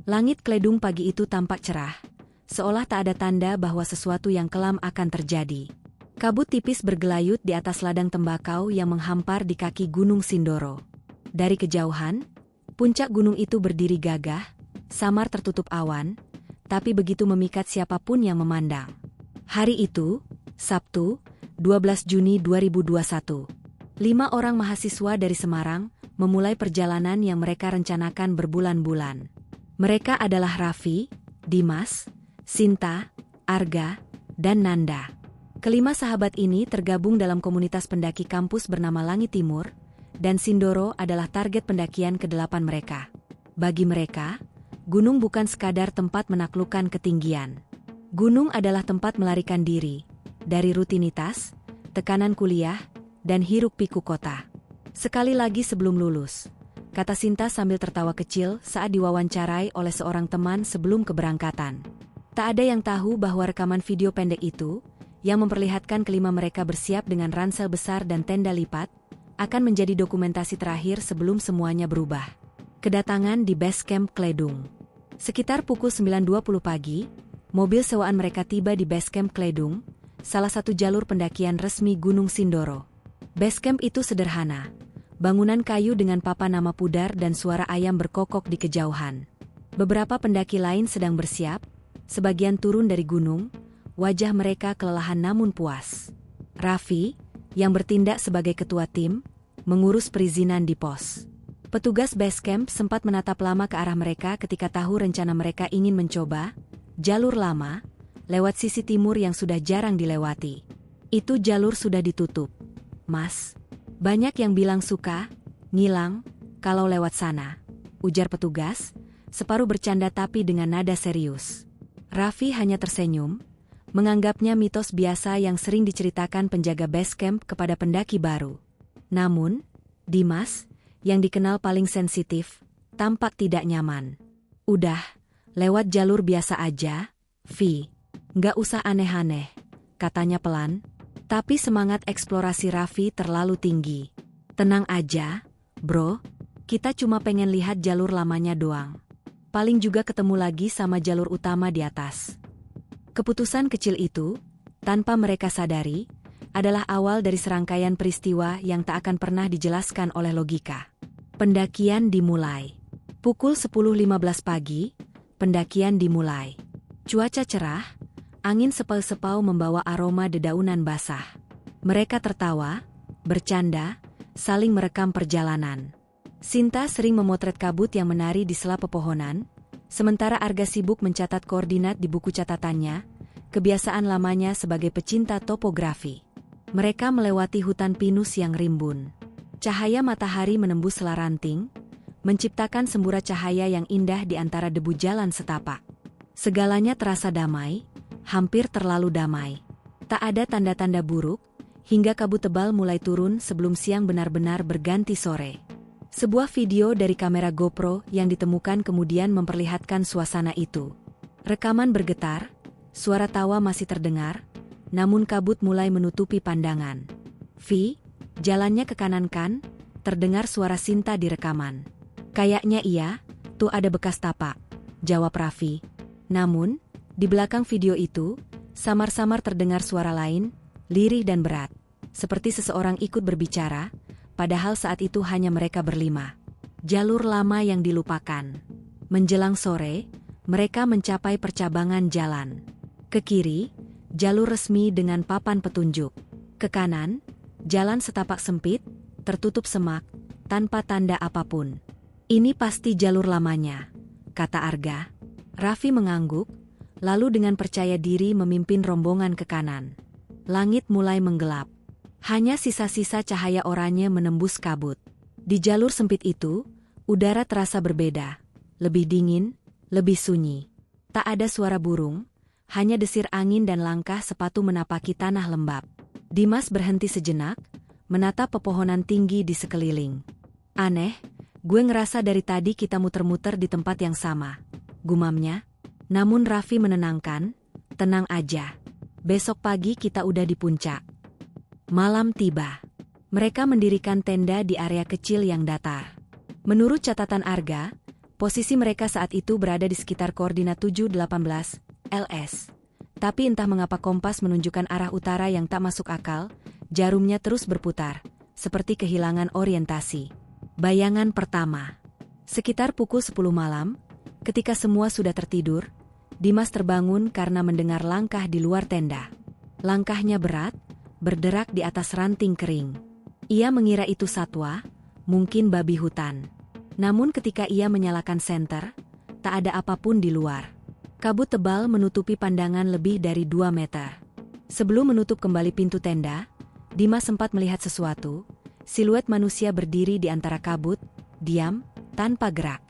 Langit Kledung pagi itu tampak cerah, seolah tak ada tanda bahwa sesuatu yang kelam akan terjadi. Kabut tipis bergelayut di atas ladang tembakau yang menghampar di kaki Gunung Sindoro. Dari kejauhan, puncak gunung itu berdiri gagah, samar tertutup awan, tapi begitu memikat siapapun yang memandang. Hari itu, Sabtu, 12 Juni 2021. 5 orang mahasiswa dari Semarang memulai perjalanan yang mereka rencanakan berbulan-bulan. Mereka adalah Raffi, Dimas, Sinta, Arga, dan Nanda. Kelima sahabat ini tergabung dalam komunitas pendaki kampus bernama Langit Timur, dan Sindoro adalah target pendakian ke-8 mereka. Bagi mereka, gunung bukan sekadar tempat menaklukkan ketinggian. Gunung adalah tempat melarikan diri dari rutinitas, tekanan kuliah, dan hiruk-pikuk kota. Sekali lagi sebelum lulus, kata Sinta sambil tertawa kecil saat diwawancarai oleh seorang teman sebelum keberangkatan. Tak ada yang tahu bahwa rekaman video pendek itu, yang memperlihatkan kelima mereka bersiap dengan ransel besar dan tenda lipat, akan menjadi dokumentasi terakhir sebelum semuanya berubah. Kedatangan di base camp Kledung. Sekitar pukul 9.20 pagi, mobil sewaan mereka tiba di base camp Kledung, salah satu jalur pendakian resmi Gunung Sindoro. Base camp itu sederhana. Bangunan kayu dengan papan nama pudar dan suara ayam berkokok di kejauhan. Beberapa pendaki lain sedang bersiap, sebagian turun dari gunung, wajah mereka kelelahan namun puas. Raffi, yang bertindak sebagai ketua tim, mengurus perizinan di pos. Petugas base camp sempat menatap lama ke arah mereka ketika tahu rencana mereka ingin mencoba jalur lama, lewat sisi timur yang sudah jarang dilewati. Itu jalur sudah ditutup. Mas, banyak yang bilang suka, ngilang, kalau lewat sana, ujar petugas, separuh bercanda tapi dengan nada serius. Raffi hanya tersenyum, menganggapnya mitos biasa yang sering diceritakan penjaga base camp kepada pendaki baru. Namun, Dimas, yang dikenal paling sensitif, tampak tidak nyaman. Udah, lewat jalur biasa aja, Vi. Nggak usah aneh-aneh, katanya pelan. Tapi semangat eksplorasi Raffi terlalu tinggi. Tenang aja, bro. Kita cuma pengen lihat jalur lamanya doang. Paling juga ketemu lagi sama jalur utama di atas. Keputusan kecil itu, tanpa mereka sadari, adalah awal dari serangkaian peristiwa yang tak akan pernah dijelaskan oleh logika. Pendakian dimulai. Pukul 10.15 pagi, pendakian dimulai. Cuaca cerah, angin sepau-sepau membawa aroma dedaunan basah. Mereka tertawa, bercanda, saling merekam perjalanan. Sinta sering memotret kabut yang menari di sela pepohonan, sementara Arga sibuk mencatat koordinat di buku catatannya, kebiasaan lamanya sebagai pecinta topografi. Mereka melewati hutan pinus yang rimbun. Cahaya matahari menembus sela ranting, menciptakan semburat cahaya yang indah di antara debu jalan setapak. Segalanya terasa damai, hampir terlalu damai. Tak ada tanda-tanda buruk, hingga kabut tebal mulai turun sebelum siang benar-benar berganti sore. Sebuah video dari kamera GoPro yang ditemukan kemudian memperlihatkan suasana itu. Rekaman bergetar, suara tawa masih terdengar, namun kabut mulai menutupi pandangan. Vi, jalannya ke kanan kan? Terdengar suara Sinta di rekaman. Kayaknya iya, tuh ada bekas tapak, jawab Raffi. Namun, di belakang video itu, samar-samar terdengar suara lain, lirih dan berat. Seperti seseorang ikut berbicara, padahal saat itu hanya mereka berlima. Jalur lama yang dilupakan. Menjelang sore, mereka mencapai percabangan jalan. Ke kiri, jalur resmi dengan papan petunjuk. Ke kanan, jalan setapak sempit, tertutup semak, tanpa tanda apapun. Ini pasti jalur lamanya, kata Arga. Raffi mengangguk, lalu dengan percaya diri memimpin rombongan ke kanan. Langit mulai menggelap. Hanya sisa-sisa cahaya oranye menembus kabut. Di jalur sempit itu, udara terasa berbeda. Lebih dingin, lebih sunyi. Tak ada suara burung, hanya desir angin dan langkah sepatu menapaki tanah lembab. Dimas berhenti sejenak, menatap pepohonan tinggi di sekeliling. Aneh, gue ngerasa dari tadi kita muter-muter di tempat yang sama, gumamnya. Namun Raffi menenangkan, tenang aja. Besok pagi kita udah di puncak. Malam tiba. Mereka mendirikan tenda di area kecil yang datar. Menurut catatan Arga, Posisi mereka saat itu berada di sekitar koordinat 718 LS. Tapi entah mengapa kompas menunjukkan arah utara yang tak masuk akal, jarumnya terus berputar, seperti kehilangan orientasi. Bayangan pertama. Sekitar pukul 10 malam, ketika semua sudah tertidur, Dimas terbangun karena mendengar langkah di luar tenda. Langkahnya berat, berderak di atas ranting kering. Ia mengira itu satwa, mungkin babi hutan. Namun ketika ia menyalakan senter, tak ada apapun di luar. Kabut tebal menutupi pandangan lebih dari 2 meter. Sebelum menutup kembali pintu tenda, Dimas sempat melihat sesuatu, siluet manusia berdiri di antara kabut, diam, tanpa gerak.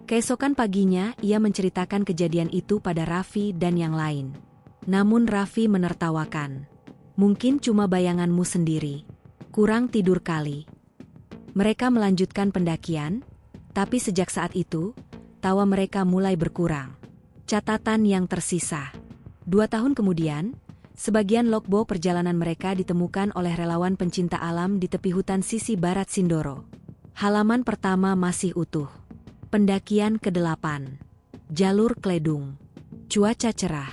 Keesokan paginya, ia menceritakan kejadian itu pada Raffi dan yang lain. Namun Raffi menertawakan. Mungkin cuma bayanganmu sendiri. Kurang tidur kali. Mereka melanjutkan pendakian, tapi sejak saat itu, tawa mereka mulai berkurang. Catatan yang tersisa. 2 tahun kemudian, sebagian logbook perjalanan mereka ditemukan oleh relawan pencinta alam di tepi hutan sisi barat Sindoro. Halaman pertama masih utuh. Pendakian ke-8. Jalur Kledung. Cuaca cerah.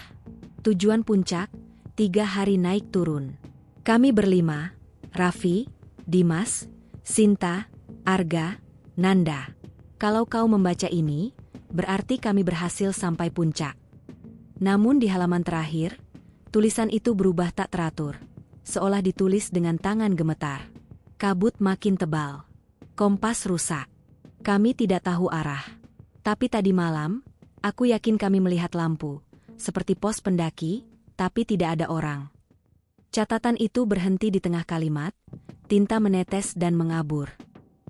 Tujuan puncak, 3 hari naik turun. Kami berlima, Raffi, Dimas, Sinta, Arga, Nanda. Kalau kau membaca ini, berarti kami berhasil sampai puncak. Namun di halaman terakhir, tulisan itu berubah tak teratur, seolah ditulis dengan tangan gemetar. Kabut makin tebal. Kompas rusak. Kami tidak tahu arah. Tapi tadi malam, aku yakin kami melihat lampu, seperti pos pendaki, tapi tidak ada orang. Catatan itu berhenti di tengah kalimat, tinta menetes dan mengabur.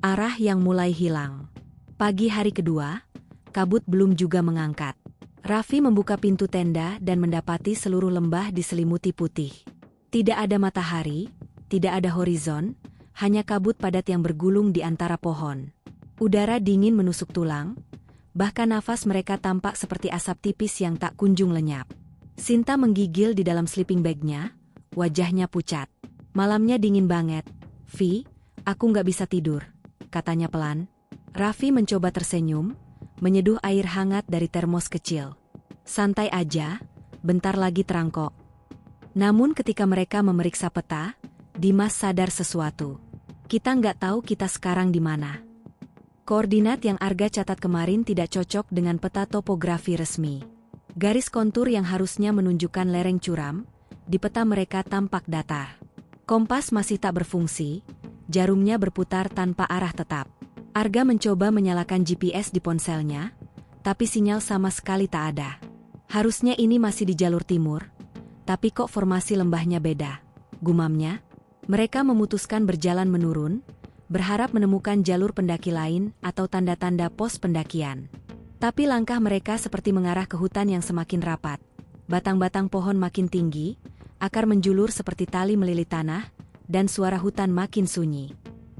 Arah yang mulai hilang. Pagi hari kedua, kabut belum juga mengangkat. Raffi membuka pintu tenda dan mendapati seluruh lembah diselimuti putih. Tidak ada matahari, tidak ada horizon, hanya kabut padat yang bergulung di antara pohon. Udara dingin menusuk tulang, bahkan nafas mereka tampak seperti asap tipis yang tak kunjung lenyap. Sinta menggigil di dalam sleeping bag-nya, wajahnya pucat. Malamnya dingin banget, Vi, aku nggak bisa tidur, katanya pelan. Raffi mencoba tersenyum, menyeduh air hangat dari termos kecil. Santai aja, bentar lagi terang kok. Namun ketika mereka memeriksa peta, Dimas sadar sesuatu. Kita nggak tahu kita sekarang di mana. Koordinat yang Arga catat kemarin tidak cocok dengan peta topografi resmi. Garis kontur yang harusnya menunjukkan lereng curam, di peta mereka tampak datar. Kompas masih tak berfungsi, jarumnya berputar tanpa arah tetap. Arga mencoba menyalakan GPS di ponselnya, tapi sinyal sama sekali tak ada. Harusnya ini masih di jalur timur, tapi kok formasi lembahnya beda, gumamnya. Mereka memutuskan berjalan menurun, berharap menemukan jalur pendaki lain atau tanda-tanda pos pendakian. Tapi langkah mereka seperti mengarah ke hutan yang semakin rapat. Batang-batang pohon makin tinggi, akar menjulur seperti tali melilit tanah, dan suara hutan makin sunyi.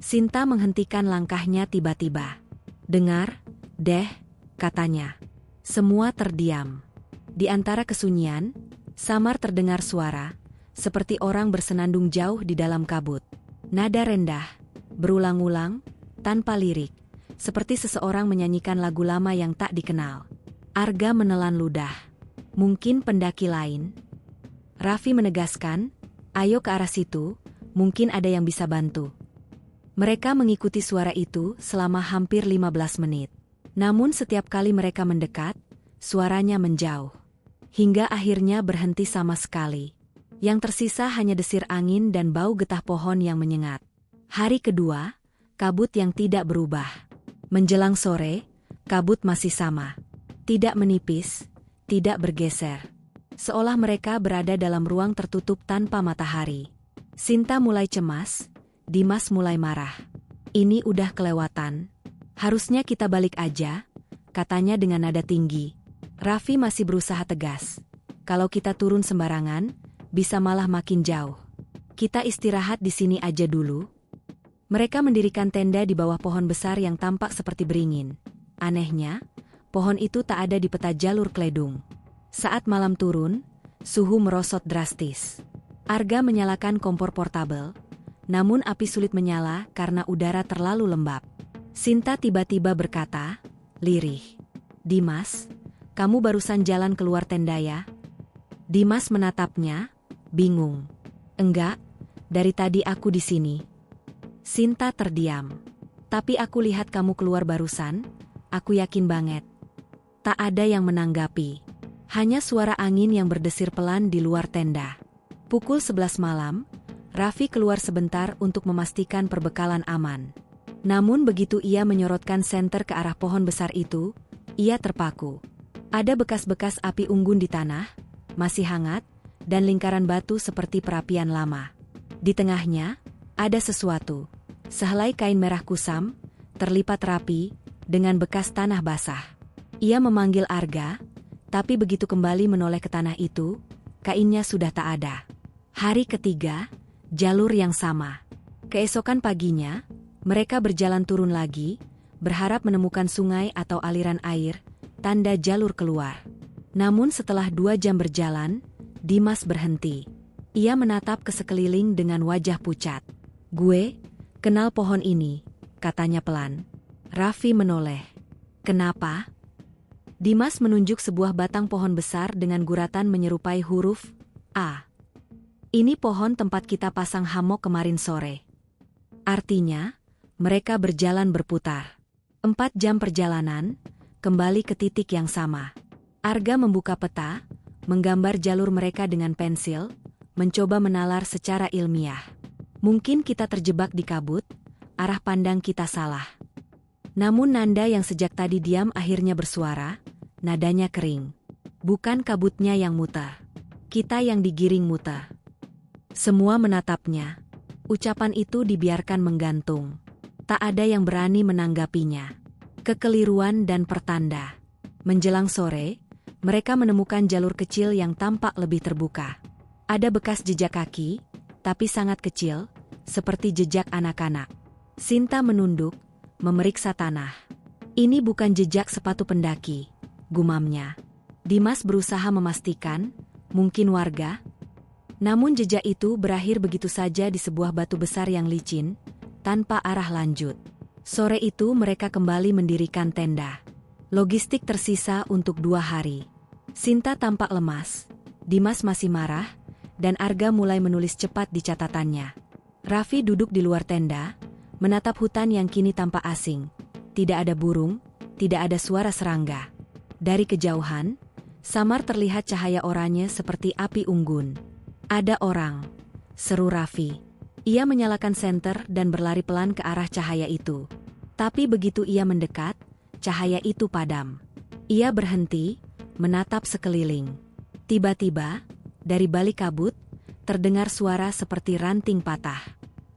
Sinta menghentikan langkahnya tiba-tiba. Dengar, deh, katanya. Semua terdiam. Di antara kesunyian, samar terdengar suara, seperti orang bersenandung jauh di dalam kabut. Nada rendah, berulang-ulang, tanpa lirik, seperti seseorang menyanyikan lagu lama yang tak dikenal. Arga menelan ludah. Mungkin pendaki lain? Raffi menegaskan, ayo ke arah situ, mungkin ada yang bisa bantu. Mereka mengikuti suara itu selama hampir 15 menit. Namun setiap kali mereka mendekat, suaranya menjauh. Hingga akhirnya berhenti sama sekali. Yang tersisa hanya desir angin dan bau getah pohon yang menyengat. Hari kedua, kabut yang tidak berubah. Menjelang sore, kabut masih sama. Tidak menipis, tidak bergeser. Seolah mereka berada dalam ruang tertutup tanpa matahari. Sinta mulai cemas, Dimas mulai marah. Ini udah kelewatan. Harusnya kita balik aja, katanya dengan nada tinggi. Raffi masih berusaha tegas. Kalau kita turun sembarangan, bisa malah makin jauh. Kita istirahat di sini aja dulu. Mereka mendirikan tenda di bawah pohon besar yang tampak seperti beringin. Anehnya, pohon itu tak ada di peta jalur Kledung. Saat malam turun, suhu merosot drastis. Arga menyalakan kompor portabel, namun api sulit menyala karena udara terlalu lembab. Sinta tiba-tiba berkata, lirih. Dimas, kamu barusan jalan keluar tenda ya? Dimas menatapnya, bingung. Enggak, dari tadi aku di sini. Sinta terdiam. Tapi aku lihat kamu keluar barusan, aku yakin banget. Tak ada yang menanggapi. Hanya suara angin yang berdesir pelan di luar tenda. Pukul 11 malam, Raffi keluar sebentar untuk memastikan perbekalan aman. Namun begitu ia menyorotkan senter ke arah pohon besar itu, ia terpaku. Ada bekas-bekas api unggun di tanah, masih hangat, dan lingkaran batu seperti perapian lama. Di tengahnya, ada sesuatu. Sehelai kain merah kusam, terlipat rapi, dengan bekas tanah basah. Ia memanggil Arga, tapi begitu kembali menoleh ke tanah itu, kainnya sudah tak ada. Hari ketiga, jalur yang sama. Keesokan paginya, mereka berjalan turun lagi, berharap menemukan sungai atau aliran air, tanda jalur keluar. Namun setelah 2 jam berjalan, Dimas berhenti. Ia menatap ke sekeliling dengan wajah pucat. "Gue kenal pohon ini," katanya pelan. Raffi menoleh. "Kenapa?" Dimas menunjuk sebuah batang pohon besar dengan guratan menyerupai huruf A. "Ini pohon tempat kita pasang hamok kemarin sore." Artinya, mereka berjalan berputar. 4 jam perjalanan, kembali ke titik yang sama. Arga membuka peta, menggambar jalur mereka dengan pensil, mencoba menalar secara ilmiah. Mungkin kita terjebak di kabut, arah pandang kita salah. Namun Nanda yang sejak tadi diam akhirnya bersuara, nadanya kering. "Bukan kabutnya yang muter. Kita yang digiring muter." Semua menatapnya. Ucapan itu dibiarkan menggantung. Tak ada yang berani menanggapinya. Kekeliruan dan pertanda. Menjelang sore, mereka menemukan jalur kecil yang tampak lebih terbuka. Ada bekas jejak kaki, tapi sangat kecil, seperti jejak anak-anak. Sinta menunduk, memeriksa tanah. "Ini bukan jejak sepatu pendaki," gumamnya. Dimas berusaha memastikan, mungkin warga. Namun jejak itu berakhir begitu saja di sebuah batu besar yang licin, tanpa arah lanjut. Sore itu mereka kembali mendirikan tenda. Logistik tersisa untuk 2 hari. Sinta tampak lemas, Dimas masih marah, dan Arga mulai menulis cepat di catatannya. Raffi duduk di luar tenda, menatap hutan yang kini tampak asing. Tidak ada burung, tidak ada suara serangga. Dari kejauhan, samar terlihat cahaya oranye seperti api unggun. "Ada orang," seru Raffi. Ia menyalakan senter dan berlari pelan ke arah cahaya itu. Tapi begitu ia mendekat, cahaya itu padam. Ia berhenti, menatap sekeliling. Tiba-tiba, dari balik kabut, terdengar suara seperti ranting patah.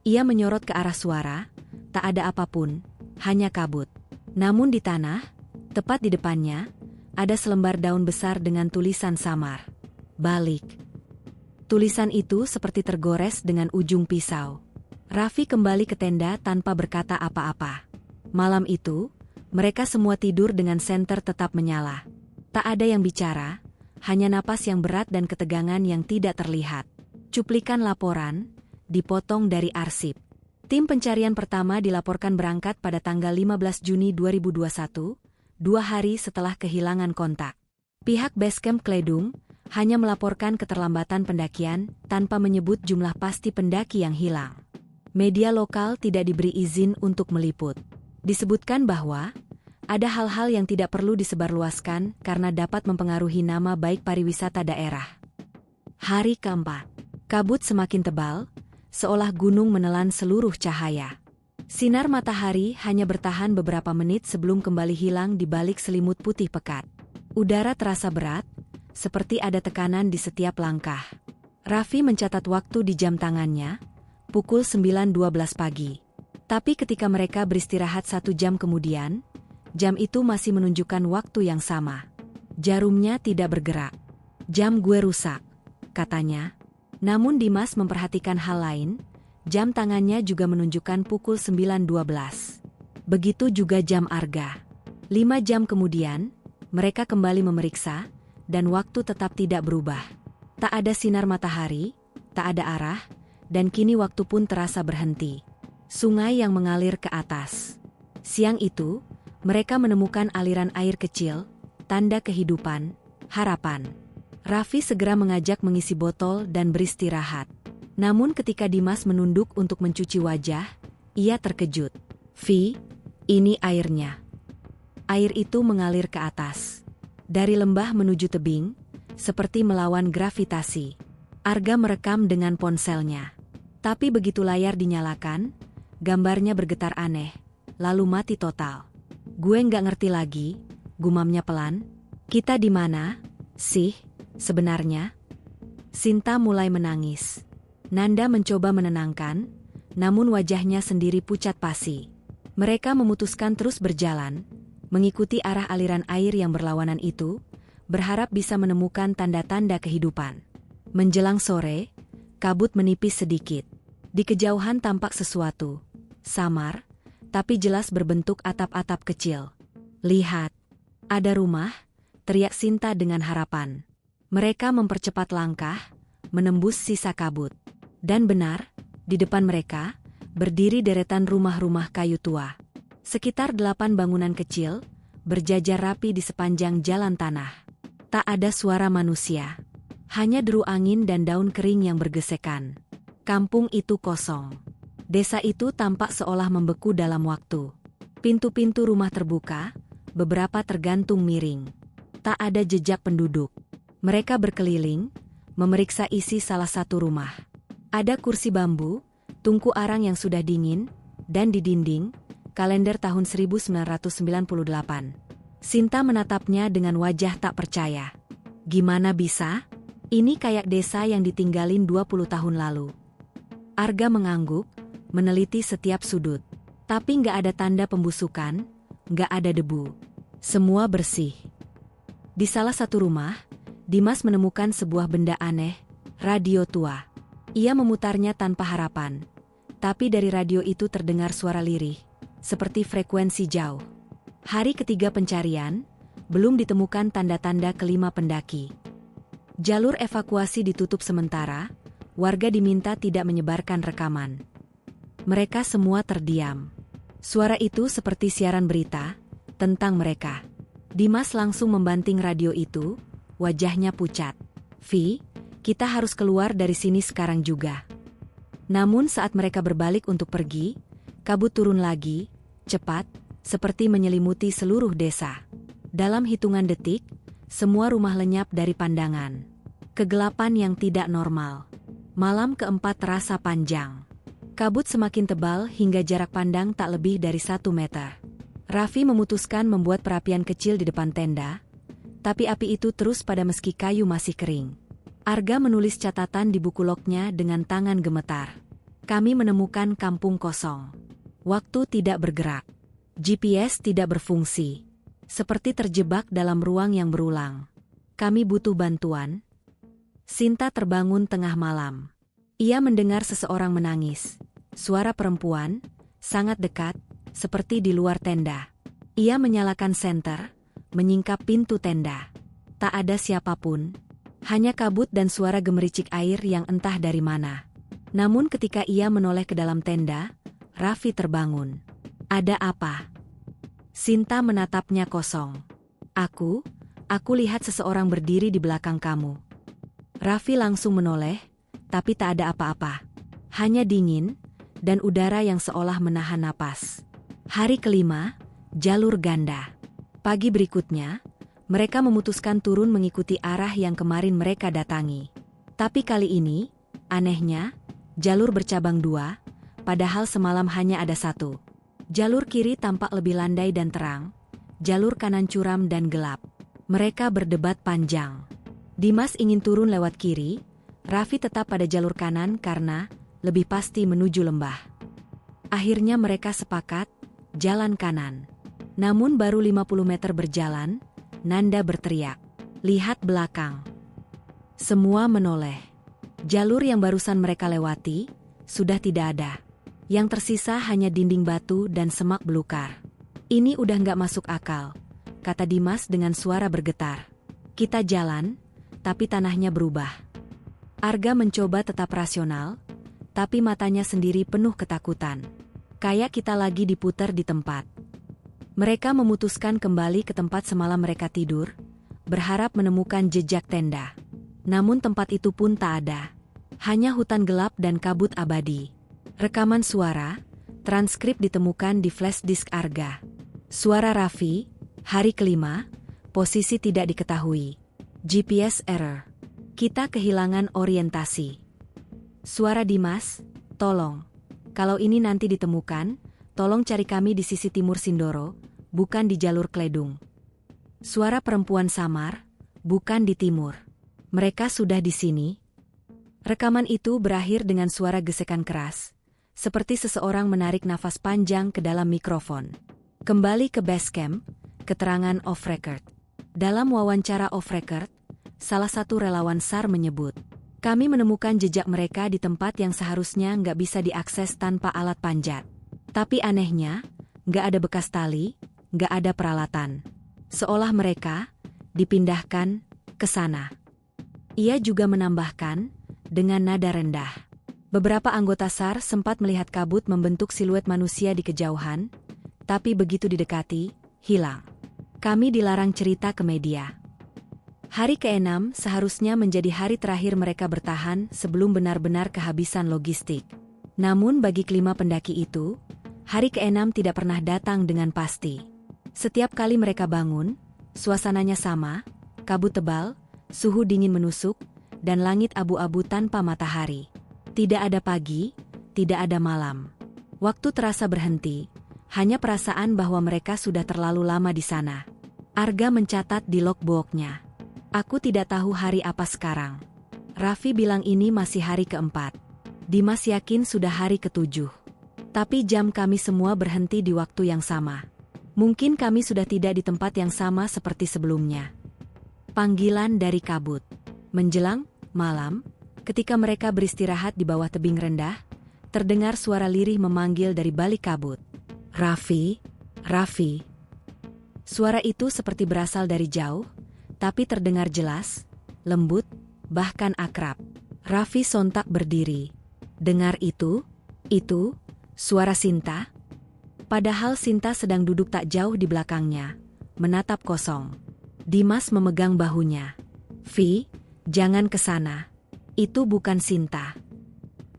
Ia menyorot ke arah suara, tak ada apapun, hanya kabut. Namun di tanah, tepat di depannya, ada selembar daun besar dengan tulisan samar. "Balik." Tulisan itu seperti tergores dengan ujung pisau. Raffi kembali ke tenda tanpa berkata apa-apa. Malam itu, mereka semua tidur dengan senter tetap menyala. Tak ada yang bicara, hanya napas yang berat dan ketegangan yang tidak terlihat. Cuplikan laporan, dipotong dari arsip. Tim pencarian pertama dilaporkan berangkat pada tanggal 15 Juni 2021, 2 hari setelah kehilangan kontak. Pihak Basecamp Kledung hanya melaporkan keterlambatan pendakian tanpa menyebut jumlah pasti pendaki yang hilang. Media lokal tidak diberi izin untuk meliput. Disebutkan bahwa ada hal-hal yang tidak perlu disebarluaskan karena dapat mempengaruhi nama baik pariwisata daerah. Hari keempat. Kabut semakin tebal, seolah gunung menelan seluruh cahaya. Sinar matahari hanya bertahan beberapa menit sebelum kembali hilang di balik selimut putih pekat. Udara terasa berat, seperti ada tekanan di setiap langkah. Raffi mencatat waktu di jam tangannya, pukul 9.12 pagi. Tapi ketika mereka beristirahat 1 jam kemudian, jam itu masih menunjukkan waktu yang sama. Jarumnya tidak bergerak. "Jam gue rusak," katanya. Namun Dimas memperhatikan hal lain, jam tangannya juga menunjukkan pukul 9.12. Begitu juga jam Arga. 5 jam kemudian, mereka kembali memeriksa, dan waktu tetap tidak berubah. Tak ada sinar matahari, tak ada arah, dan kini waktu pun terasa berhenti. Sungai yang mengalir ke atas. Siang itu, Mereka menemukan aliran air kecil, tanda kehidupan, harapan. Raffi segera mengajak mengisi botol dan beristirahat. Namun ketika Dimas menunduk untuk mencuci wajah, ia terkejut. "Vi, ini airnya." Air itu mengalir ke atas. Dari lembah menuju tebing, seperti melawan gravitasi. Arga merekam dengan ponselnya. Tapi begitu layar dinyalakan, gambarnya bergetar aneh, lalu mati total. "Gue nggak ngerti lagi," gumamnya pelan. "Kita di mana sih sebenarnya?" Sinta mulai menangis. Nanda mencoba menenangkan, namun wajahnya sendiri pucat pasi. Mereka memutuskan terus berjalan, mengikuti arah aliran air yang berlawanan itu, berharap bisa menemukan tanda-tanda kehidupan. Menjelang sore, kabut menipis sedikit. Di kejauhan tampak sesuatu, samar, tapi jelas berbentuk atap-atap kecil. "Lihat, ada rumah," teriak Sinta dengan harapan. Mereka mempercepat langkah, menembus sisa kabut. Dan benar, di depan mereka, berdiri deretan rumah-rumah kayu tua. Sekitar 8 bangunan kecil, berjajar rapi di sepanjang jalan tanah. Tak ada suara manusia. Hanya deru angin dan daun kering yang bergesekan. Kampung itu kosong. Desa itu tampak seolah membeku dalam waktu. Pintu-pintu rumah terbuka, beberapa tergantung miring. Tak ada jejak penduduk. Mereka berkeliling, memeriksa isi salah satu rumah. Ada kursi bambu, tungku arang yang sudah dingin, dan di dinding, kalender tahun 1998. Sinta menatapnya dengan wajah tak percaya. "Gimana bisa? Ini kayak desa yang ditinggalin 20 tahun lalu." Arga mengangguk, meneliti setiap sudut. Tapi nggak ada tanda pembusukan, nggak ada debu. Semua bersih. Di salah satu rumah, Dimas menemukan sebuah benda aneh, radio tua. Ia memutarnya tanpa harapan. Tapi dari radio itu terdengar suara lirih, seperti frekuensi jauh. Hari ketiga pencarian, belum ditemukan tanda-tanda kelima pendaki. Jalur evakuasi ditutup sementara, warga diminta tidak menyebarkan rekaman. Mereka semua terdiam. Suara itu seperti siaran berita tentang mereka. Dimas langsung membanting radio itu, wajahnya pucat. "Vi, kita harus keluar dari sini sekarang juga." Namun saat mereka berbalik untuk pergi, kabut turun lagi, cepat, seperti menyelimuti seluruh desa. Dalam hitungan detik, semua rumah lenyap dari pandangan. Kegelapan yang tidak normal. Malam keempat terasa panjang. Kabut semakin tebal hingga jarak pandang tak lebih dari 1 meter. Raffi memutuskan membuat perapian kecil di depan tenda, tapi api itu terus pada meski kayu masih kering. Arga menulis catatan di buku lognya dengan tangan gemetar. "Kami menemukan kampung kosong. Waktu tidak bergerak. GPS tidak berfungsi. Seperti terjebak dalam ruang yang berulang. Kami butuh bantuan." Sinta terbangun tengah malam. Ia mendengar seseorang menangis. Suara perempuan, sangat dekat, seperti di luar tenda. Ia menyalakan senter, menyingkap pintu tenda. Tak ada siapapun. Hanya kabut dan suara gemericik air yang entah dari mana. Namun ketika ia menoleh ke dalam tenda, Raffi terbangun. "Ada apa?" Sinta menatapnya kosong. Aku lihat seseorang berdiri di belakang kamu." Raffi langsung menoleh, tapi tak ada apa-apa. Hanya dingin, dan udara yang seolah menahan napas. Hari kelima, jalur ganda. Pagi berikutnya, mereka memutuskan turun mengikuti arah yang kemarin mereka datangi. Tapi kali ini, anehnya, jalur bercabang 2, padahal semalam hanya ada 1. Jalur kiri tampak lebih landai dan terang, jalur kanan curam dan gelap. Mereka berdebat panjang. Dimas ingin turun lewat kiri, Raffi tetap pada jalur kanan karena lebih pasti menuju lembah. Akhirnya mereka sepakat, jalan kanan. Namun baru 50 meter berjalan, Nanda berteriak, "Lihat belakang." Semua menoleh. Jalur yang barusan mereka lewati, sudah tidak ada. Yang tersisa hanya dinding batu dan semak belukar. "Ini udah nggak masuk akal," kata Dimas dengan suara bergetar. "Kita jalan, tapi tanahnya berubah." Arga mencoba tetap rasional, tapi matanya sendiri penuh ketakutan. "Kayak kita lagi diputar di tempat." Mereka memutuskan kembali ke tempat semalam mereka tidur, berharap menemukan jejak tenda. Namun tempat itu pun tak ada. Hanya hutan gelap dan kabut abadi. Rekaman suara, transkrip ditemukan di flash disk Arga. Suara Raffi, hari kelima, posisi tidak diketahui. GPS error. Kita kehilangan orientasi. Suara Dimas, tolong. Kalau ini nanti ditemukan, tolong cari kami di sisi timur Sindoro, bukan di jalur Kledung. Suara perempuan samar, bukan di timur. Mereka sudah di sini. Rekaman itu berakhir dengan suara gesekan keras, seperti seseorang menarik nafas panjang ke dalam mikrofon. Kembali ke base camp, keterangan off record. Dalam wawancara off record, salah satu relawan SAR menyebut, kami menemukan jejak mereka di tempat yang seharusnya nggak bisa diakses tanpa alat panjat. Tapi anehnya, nggak ada bekas tali, nggak ada peralatan. Seolah mereka dipindahkan ke sana. Ia juga menambahkan, dengan nada rendah. Beberapa anggota SAR sempat melihat kabut membentuk siluet manusia di kejauhan, tapi begitu didekati, hilang. Kami dilarang cerita ke media. Hari ke-6 seharusnya menjadi hari terakhir mereka bertahan sebelum benar-benar kehabisan logistik. Namun bagi kelima pendaki itu, hari ke-6 tidak pernah datang dengan pasti. Setiap kali mereka bangun, suasananya sama, kabut tebal, suhu dingin menusuk, dan langit abu-abu tanpa matahari. Tidak ada pagi, tidak ada malam. Waktu terasa berhenti, hanya perasaan bahwa mereka sudah terlalu lama di sana. Arga mencatat di logbooknya. Aku tidak tahu hari apa sekarang. Raffi bilang ini masih hari ke-4. Dimas yakin sudah hari ke-7. Tapi jam kami semua berhenti di waktu yang sama. Mungkin kami sudah tidak di tempat yang sama seperti sebelumnya. Panggilan dari kabut. Menjelang malam, ketika mereka beristirahat di bawah tebing rendah, terdengar suara lirih memanggil dari balik kabut. Raffi, Raffi. Suara itu seperti berasal dari jauh, tapi terdengar jelas, lembut, bahkan akrab. Raffi sontak berdiri. Dengar itu, suara Sinta. Padahal Sinta sedang duduk tak jauh di belakangnya, menatap kosong. Dimas memegang bahunya. Vi, jangan ke sana. Itu bukan Sinta.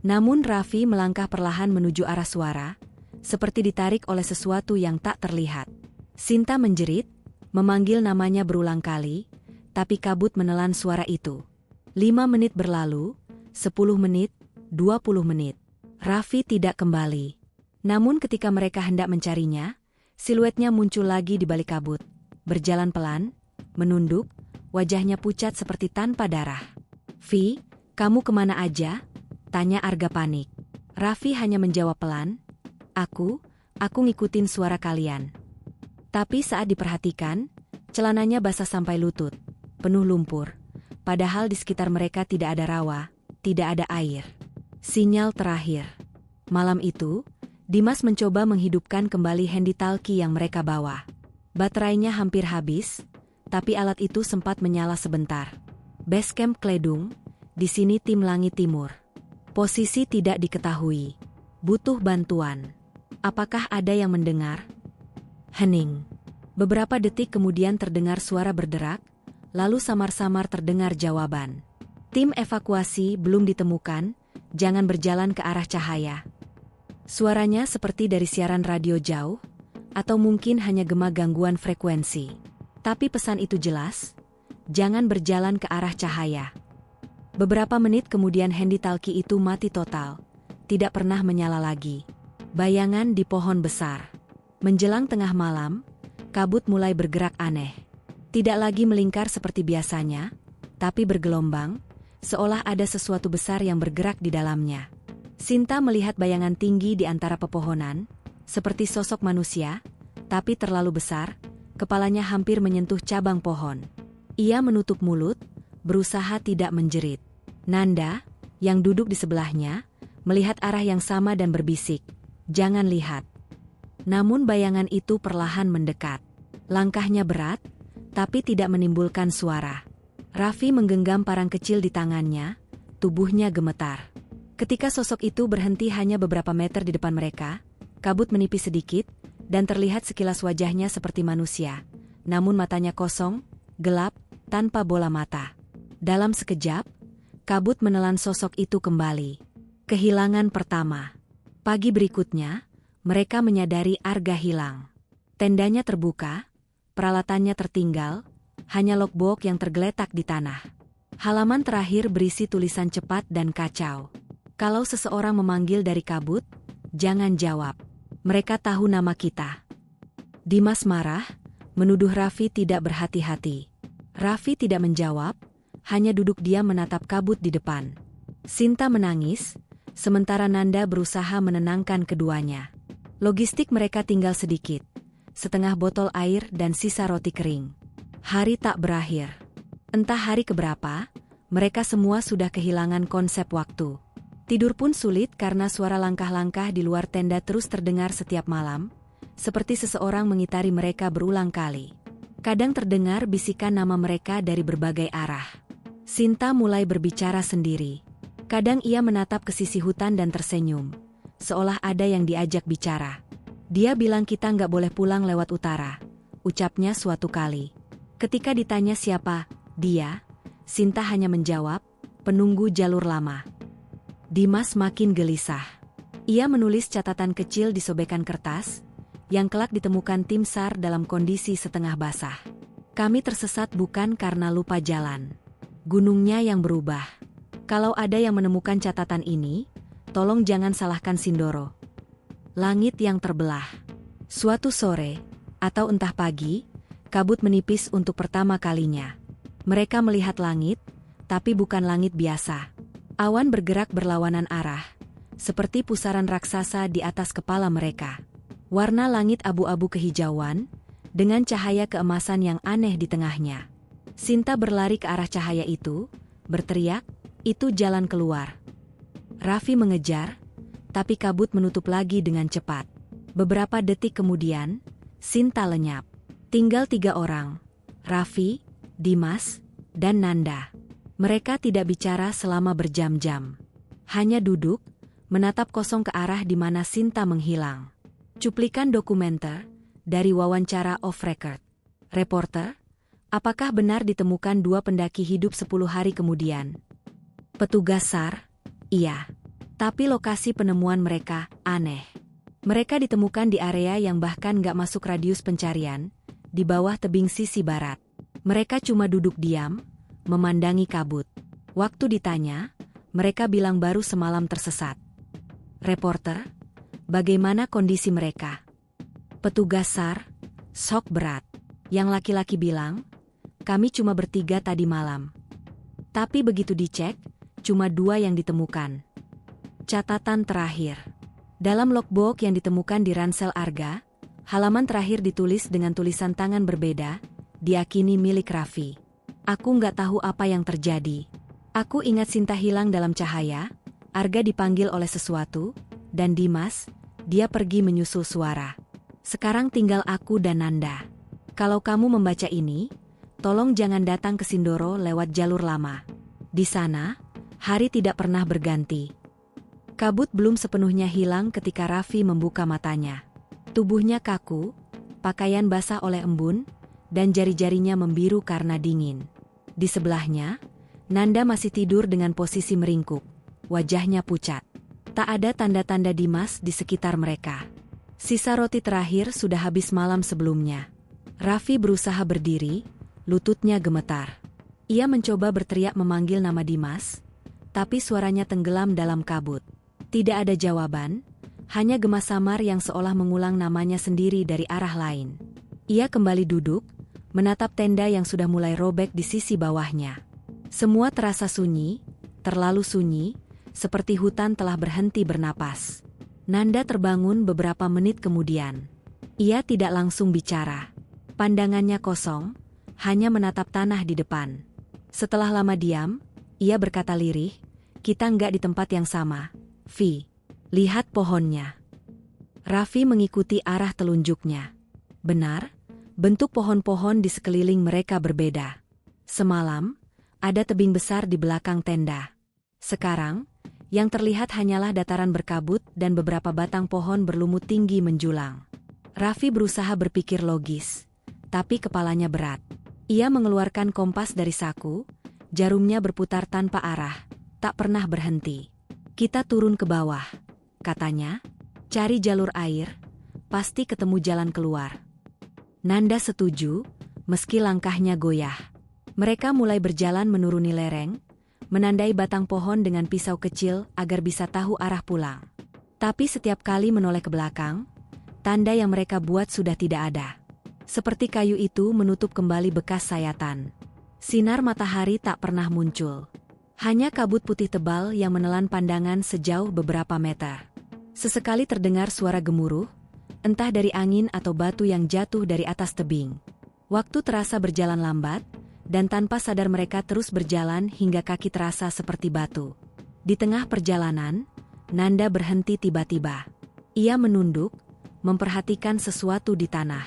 Namun Raffi melangkah perlahan menuju arah suara, seperti ditarik oleh sesuatu yang tak terlihat. Sinta menjerit, memanggil namanya berulang kali, tapi kabut menelan suara itu. 5 menit berlalu, 10 menit, 20 menit. Raffi tidak kembali. Namun ketika mereka hendak mencarinya, siluetnya muncul lagi di balik kabut. Berjalan pelan, menunduk, wajahnya pucat seperti tanpa darah. Vi, kamu kemana aja? Tanya Arga panik. Raffi hanya menjawab pelan, Aku ngikutin suara kalian. Tapi saat diperhatikan, celananya basah sampai lutut, penuh lumpur. Padahal di sekitar mereka tidak ada rawa, tidak ada air. Sinyal terakhir. Malam itu, Dimas mencoba menghidupkan kembali handy-talkie yang mereka bawa. Baterainya hampir habis, tapi alat itu sempat menyala sebentar. Base Camp Kledung, di sini tim Langit Timur. Posisi tidak diketahui. Butuh bantuan. Apakah ada yang mendengar? Hening. Beberapa detik kemudian terdengar suara berderak, lalu samar-samar terdengar jawaban. Tim evakuasi belum ditemukan, jangan berjalan ke arah cahaya. Suaranya seperti dari siaran radio jauh, atau mungkin hanya gema gangguan frekuensi. Tapi pesan itu jelas, jangan berjalan ke arah cahaya. Beberapa menit kemudian handy-talkie itu mati total, tidak pernah menyala lagi. Bayangan di pohon besar. Menjelang tengah malam, kabut mulai bergerak aneh. Tidak lagi melingkar seperti biasanya, tapi bergelombang, seolah ada sesuatu besar yang bergerak di dalamnya. Sinta melihat bayangan tinggi di antara pepohonan, seperti sosok manusia, tapi terlalu besar, kepalanya hampir menyentuh cabang pohon. Ia menutup mulut, berusaha tidak menjerit. Nanda, yang duduk di sebelahnya, melihat arah yang sama dan berbisik, "Jangan lihat." Namun bayangan itu perlahan mendekat. Langkahnya berat, tapi tidak menimbulkan suara. Raffi menggenggam parang kecil di tangannya, tubuhnya gemetar. Ketika sosok itu berhenti hanya beberapa meter di depan mereka, kabut menipis sedikit, dan terlihat sekilas wajahnya seperti manusia, namun matanya kosong, gelap, tanpa bola mata. Dalam sekejap, kabut menelan sosok itu kembali. Kehilangan pertama. Pagi berikutnya, mereka menyadari Arga hilang. Tendanya terbuka, peralatannya tertinggal, hanya logbook yang tergeletak di tanah. Halaman terakhir berisi tulisan cepat dan kacau. Kalau seseorang memanggil dari kabut, jangan jawab. Mereka tahu nama kita. Dimas marah, menuduh Raffi tidak berhati-hati. Raffi tidak menjawab, hanya duduk diam menatap kabut di depan. Sinta menangis, sementara Nanda berusaha menenangkan keduanya. Logistik mereka tinggal sedikit, setengah botol air dan sisa roti kering. Hari tak berakhir. Entah hari keberapa, mereka semua sudah kehilangan konsep waktu. Tidur pun sulit karena suara langkah-langkah di luar tenda terus terdengar setiap malam, seperti seseorang mengitari mereka berulang kali. Kadang terdengar bisikan nama mereka dari berbagai arah. Sinta mulai berbicara sendiri. Kadang ia menatap ke sisi hutan dan tersenyum, seolah ada yang diajak bicara. Dia bilang kita nggak boleh pulang lewat utara, ucapnya suatu kali. Ketika ditanya siapa dia, Sinta hanya menjawab, penunggu jalur lama. Dimas makin gelisah. Ia menulis catatan kecil di sobekan kertas, yang kelak ditemukan tim SAR dalam kondisi setengah basah. Kami tersesat bukan karena lupa jalan. Gunungnya yang berubah. Kalau ada yang menemukan catatan ini, tolong jangan salahkan Sindoro. Langit yang terbelah. Suatu sore, atau entah pagi, kabut menipis untuk pertama kalinya. Mereka melihat langit, tapi bukan langit biasa. Awan bergerak berlawanan arah, seperti pusaran raksasa di atas kepala mereka. Warna langit abu-abu kehijauan, dengan cahaya keemasan yang aneh di tengahnya. Sinta berlari ke arah cahaya itu, berteriak, itu jalan keluar. Raffi mengejar, tapi kabut menutup lagi dengan cepat. Beberapa detik kemudian, Sinta lenyap. Tinggal 3 orang, Raffi, Dimas, dan Nanda. Mereka tidak bicara selama berjam-jam. Hanya duduk, menatap kosong ke arah di mana Sinta menghilang. Cuplikan dokumenter, dari wawancara off record. Reporter, apakah benar ditemukan 2 pendaki hidup 10 hari kemudian? Petugas SAR, iya. Tapi lokasi penemuan mereka aneh. Mereka ditemukan di area yang bahkan gak masuk radius pencarian, di bawah tebing sisi barat. Mereka cuma duduk diam, memandangi kabut. Waktu ditanya, mereka bilang baru semalam tersesat. Reporter, bagaimana kondisi mereka? Petugas SAR, shock berat. Yang laki-laki bilang, kami cuma bertiga tadi malam. Tapi begitu dicek, cuma 2 yang ditemukan. Catatan terakhir. Dalam logbook yang ditemukan di ransel Arga, halaman terakhir ditulis dengan tulisan tangan berbeda, diakini milik Raffi. Aku nggak tahu apa yang terjadi. Aku ingat Sinta hilang dalam cahaya, Arga dipanggil oleh sesuatu, dan Dimas, dia pergi menyusul suara. Sekarang tinggal aku dan Nanda. Kalau kamu membaca ini, tolong jangan datang ke Sindoro lewat jalur lama. Di sana, hari tidak pernah berganti. Kabut belum sepenuhnya hilang ketika Raffi membuka matanya. Tubuhnya kaku, pakaian basah oleh embun, dan jari-jarinya membiru karena dingin. Di sebelahnya, Nanda masih tidur dengan posisi meringkuk, wajahnya pucat. Tak ada tanda-tanda Dimas di sekitar mereka. Sisa roti terakhir sudah habis malam sebelumnya. Raffi berusaha berdiri, lututnya gemetar. Ia mencoba berteriak memanggil nama Dimas, tapi suaranya tenggelam dalam kabut. Tidak ada jawaban, hanya gema samar yang seolah mengulang namanya sendiri dari arah lain. Ia kembali duduk, menatap tenda yang sudah mulai robek di sisi bawahnya. Semua terasa sunyi, terlalu sunyi, seperti hutan telah berhenti bernapas. Nanda terbangun beberapa menit kemudian. Ia tidak langsung bicara. Pandangannya kosong, hanya menatap tanah di depan. Setelah lama diam, ia berkata lirih, kita nggak di tempat yang sama, Vi. Lihat pohonnya. Raffi mengikuti arah telunjuknya. Benar, bentuk pohon-pohon di sekeliling mereka berbeda. Semalam, ada tebing besar di belakang tenda. Sekarang, yang terlihat hanyalah dataran berkabut dan beberapa batang pohon berlumut tinggi menjulang. Raffi berusaha berpikir logis, tapi kepalanya berat. Ia mengeluarkan kompas dari saku, jarumnya berputar tanpa arah, tak pernah berhenti. Kita turun ke bawah, katanya. Cari jalur air, pasti ketemu jalan keluar. Nanda setuju, meski langkahnya goyah. Mereka mulai berjalan menuruni lereng, menandai batang pohon dengan pisau kecil agar bisa tahu arah pulang. Tapi setiap kali menoleh ke belakang, tanda yang mereka buat sudah tidak ada. Seperti kayu itu menutup kembali bekas sayatan. Sinar matahari tak pernah muncul. Hanya kabut putih tebal yang menelan pandangan sejauh beberapa meter. Sesekali terdengar suara gemuruh, entah dari angin atau batu yang jatuh dari atas tebing. Waktu terasa berjalan lambat, dan tanpa sadar mereka terus berjalan hingga kaki terasa seperti batu. Di tengah perjalanan, Nanda berhenti tiba-tiba. Ia menunduk, memperhatikan sesuatu di tanah.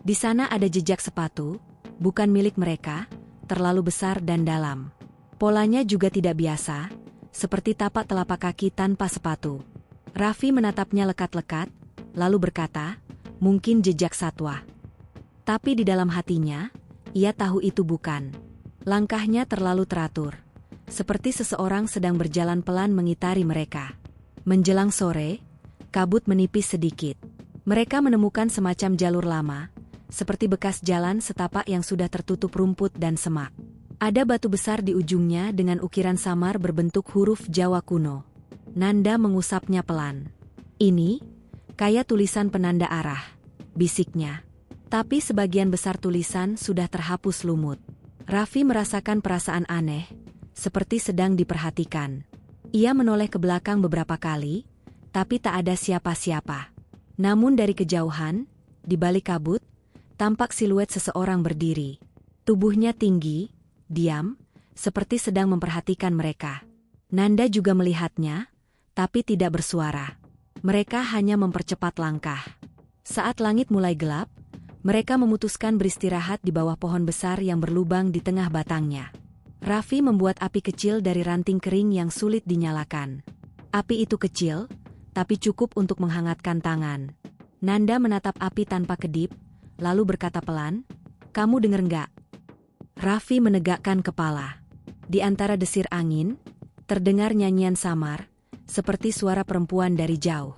Di sana ada jejak sepatu, bukan milik mereka, terlalu besar dan dalam. Polanya juga tidak biasa, seperti tapak telapak kaki tanpa sepatu. Raffi menatapnya lekat-lekat, lalu berkata, mungkin jejak satwa. Tapi di dalam hatinya, ia tahu itu bukan. Langkahnya terlalu teratur, seperti seseorang sedang berjalan pelan mengitari mereka. Menjelang sore, kabut menipis sedikit. Mereka menemukan semacam jalur lama, seperti bekas jalan setapak yang sudah tertutup rumput dan semak. Ada batu besar di ujungnya dengan ukiran samar berbentuk huruf Jawa kuno. Nanda mengusapnya pelan. Ini, kayak tulisan penanda arah, bisiknya. Tapi sebagian besar tulisan sudah terhapus lumut. Raffi merasakan perasaan aneh, seperti sedang diperhatikan. Ia menoleh ke belakang beberapa kali, tapi tak ada siapa-siapa. Namun dari kejauhan, di balik kabut, tampak siluet seseorang berdiri. Tubuhnya tinggi, diam, seperti sedang memperhatikan mereka. Nanda juga melihatnya, tapi tidak bersuara. Mereka hanya mempercepat langkah. Saat langit mulai gelap, mereka memutuskan beristirahat di bawah pohon besar yang berlubang di tengah batangnya. Raffi membuat api kecil dari ranting kering yang sulit dinyalakan. Api itu kecil, tapi cukup untuk menghangatkan tangan. Nanda menatap api tanpa kedip, lalu berkata pelan, "Kamu dengar nggak?" Raffi menegakkan kepala. Di antara desir angin, terdengar nyanyian samar, seperti suara perempuan dari jauh.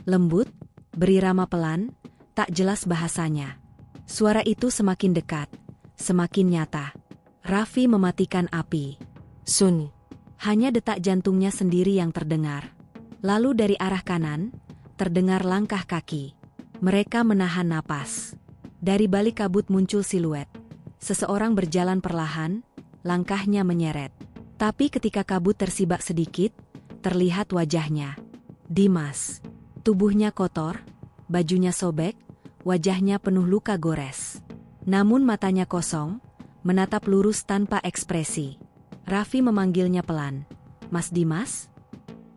Lembut, berirama pelan, tak jelas bahasanya. Suara itu semakin dekat, semakin nyata. Raffi mematikan api. Sun. Hanya detak jantungnya sendiri yang terdengar. Lalu dari arah kanan, terdengar langkah kaki. Mereka menahan napas. Dari balik kabut muncul siluet. Seseorang berjalan perlahan, langkahnya menyeret. Tapi ketika kabut tersibak sedikit, terlihat wajahnya. Dimas. Tubuhnya kotor, bajunya sobek, wajahnya penuh luka gores. Namun matanya kosong, menatap lurus tanpa ekspresi. Raffi memanggilnya pelan. "Mas Dimas?"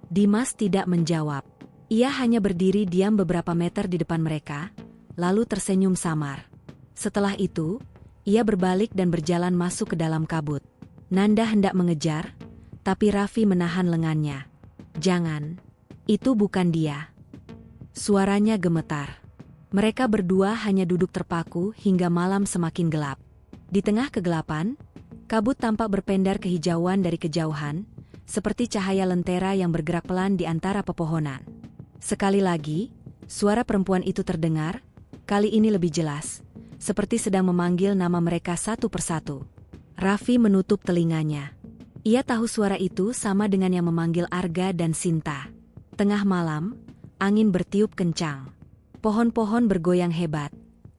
Dimas tidak menjawab. Ia hanya berdiri diam beberapa meter di depan mereka, lalu tersenyum samar. Setelah itu, ia berbalik dan berjalan masuk ke dalam kabut. Nanda hendak mengejar, tapi Raffi menahan lengannya. "Jangan, itu bukan dia." Suaranya gemetar. Mereka berdua hanya duduk terpaku hingga malam semakin gelap. Di tengah kegelapan, kabut tampak berpendar kehijauan dari kejauhan, seperti cahaya lentera yang bergerak pelan di antara pepohonan. Sekali lagi, suara perempuan itu terdengar, kali ini lebih jelas, seperti sedang memanggil nama mereka satu persatu. Raffi menutup telinganya. Ia tahu suara itu sama dengan yang memanggil Arga dan Sinta. Tengah malam, angin bertiup kencang. Pohon-pohon bergoyang hebat.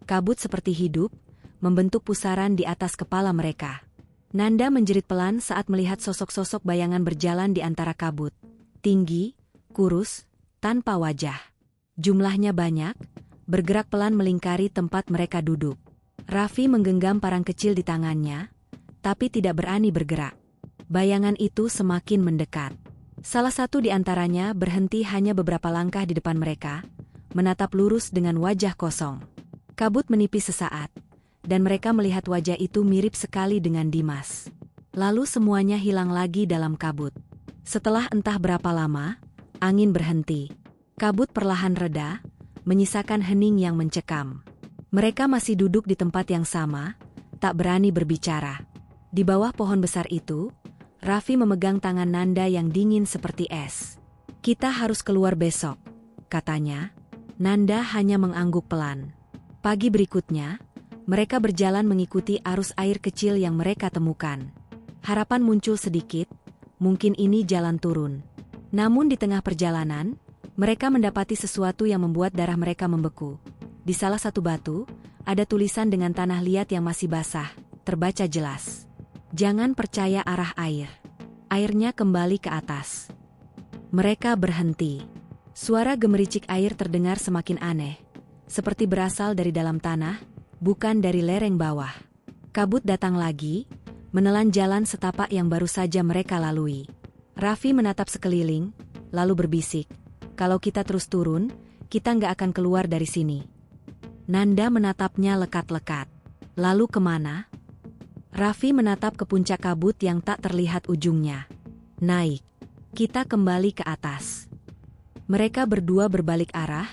Kabut seperti hidup, membentuk pusaran di atas kepala mereka. Nanda menjerit pelan saat melihat sosok-sosok bayangan berjalan di antara kabut. Tinggi, kurus, tanpa wajah. Jumlahnya banyak, bergerak pelan melingkari tempat mereka duduk. Raffi menggenggam parang kecil di tangannya, tapi tidak berani bergerak. Bayangan itu semakin mendekat. Salah satu di antaranya berhenti hanya beberapa langkah di depan mereka, menatap lurus dengan wajah kosong. Kabut menipis sesaat, dan mereka melihat wajah itu mirip sekali dengan Dimas. Lalu semuanya hilang lagi dalam kabut. Setelah entah berapa lama, angin berhenti. Kabut perlahan reda, menyisakan hening yang mencekam. Mereka masih duduk di tempat yang sama, tak berani berbicara. Di bawah pohon besar itu, Raffi memegang tangan Nanda yang dingin seperti es. "Kita harus keluar besok," katanya. Nanda hanya mengangguk pelan. Pagi berikutnya, mereka berjalan mengikuti arus air kecil yang mereka temukan. Harapan muncul sedikit, mungkin ini jalan turun. Namun di tengah perjalanan, mereka mendapati sesuatu yang membuat darah mereka membeku. Di salah satu batu, ada tulisan dengan tanah liat yang masih basah, terbaca jelas. "Jangan percaya arah air." Airnya kembali ke atas. Mereka berhenti. Suara gemericik air terdengar semakin aneh, seperti berasal dari dalam tanah, bukan dari lereng bawah. Kabut datang lagi, menelan jalan setapak yang baru saja mereka lalui. Raffi menatap sekeliling, lalu berbisik, "Kalau kita terus turun, kita nggak akan keluar dari sini." Nanda menatapnya lekat-lekat. "Lalu kemana?" Raffi menatap ke puncak kabut yang tak terlihat ujungnya. "Naik. Kita kembali ke atas." Mereka berdua berbalik arah,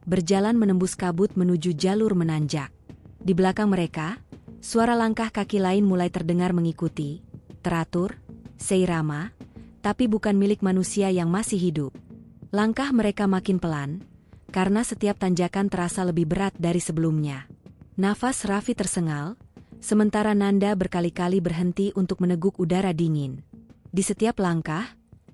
berjalan menembus kabut menuju jalur menanjak. Di belakang mereka, suara langkah kaki lain mulai terdengar mengikuti, teratur, seirama, tapi bukan milik manusia yang masih hidup. Langkah mereka makin pelan, karena setiap tanjakan terasa lebih berat dari sebelumnya. Nafas Raffi tersengal, sementara Nanda berkali-kali berhenti untuk meneguk udara dingin. Di setiap langkah,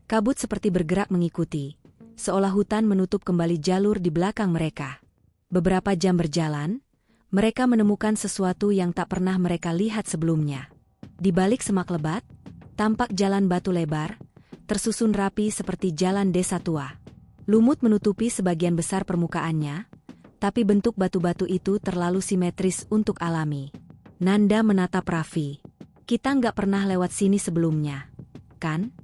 kabut seperti bergerak mengikuti, seolah hutan menutup kembali jalur di belakang mereka. Beberapa jam berjalan, mereka menemukan sesuatu yang tak pernah mereka lihat sebelumnya. Di balik semak lebat, tampak jalan batu lebar, tersusun rapi seperti jalan desa tua. Lumut menutupi sebagian besar permukaannya, tapi bentuk batu-batu itu terlalu simetris untuk alami. Nanda menatap Raffi. "Kita nggak pernah lewat sini sebelumnya, kan?"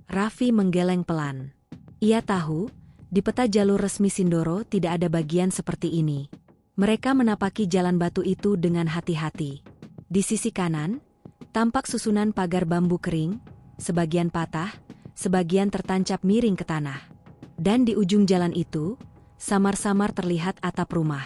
Raffi menggeleng pelan. Ia tahu, di peta jalur resmi Sindoro tidak ada bagian seperti ini. Mereka menapaki jalan batu itu dengan hati-hati. Di sisi kanan, tampak susunan pagar bambu kering, sebagian patah, sebagian tertancap miring ke tanah. Dan di ujung jalan itu, samar-samar terlihat atap rumah.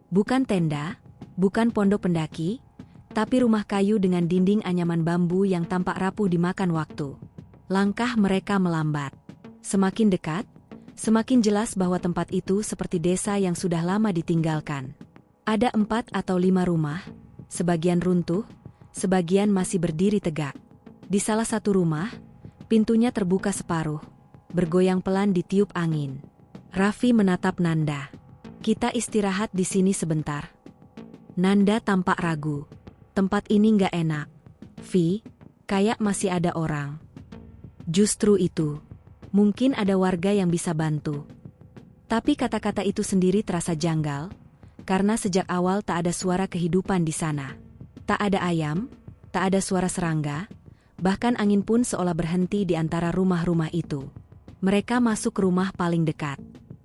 Bukan tenda, bukan pondok pendaki, tapi rumah kayu dengan dinding anyaman bambu yang tampak rapuh dimakan waktu. Langkah mereka melambat. Semakin dekat, semakin jelas bahwa tempat itu seperti desa yang sudah lama ditinggalkan. Ada 4 atau 5 rumah, sebagian runtuh, sebagian masih berdiri tegak. Di salah satu rumah, pintunya terbuka separuh, bergoyang pelan ditiup angin. Raffi menatap Nanda. "Kita istirahat di sini sebentar." Nanda tampak ragu. "Tempat ini nggak enak, Vi. Kayak masih ada orang." "Justru itu. Mungkin ada warga yang bisa bantu." Tapi kata-kata itu sendiri terasa janggal, karena sejak awal tak ada suara kehidupan di sana. Tak ada ayam, tak ada suara serangga, bahkan angin pun seolah berhenti di antara rumah-rumah itu. Mereka masuk ke rumah paling dekat.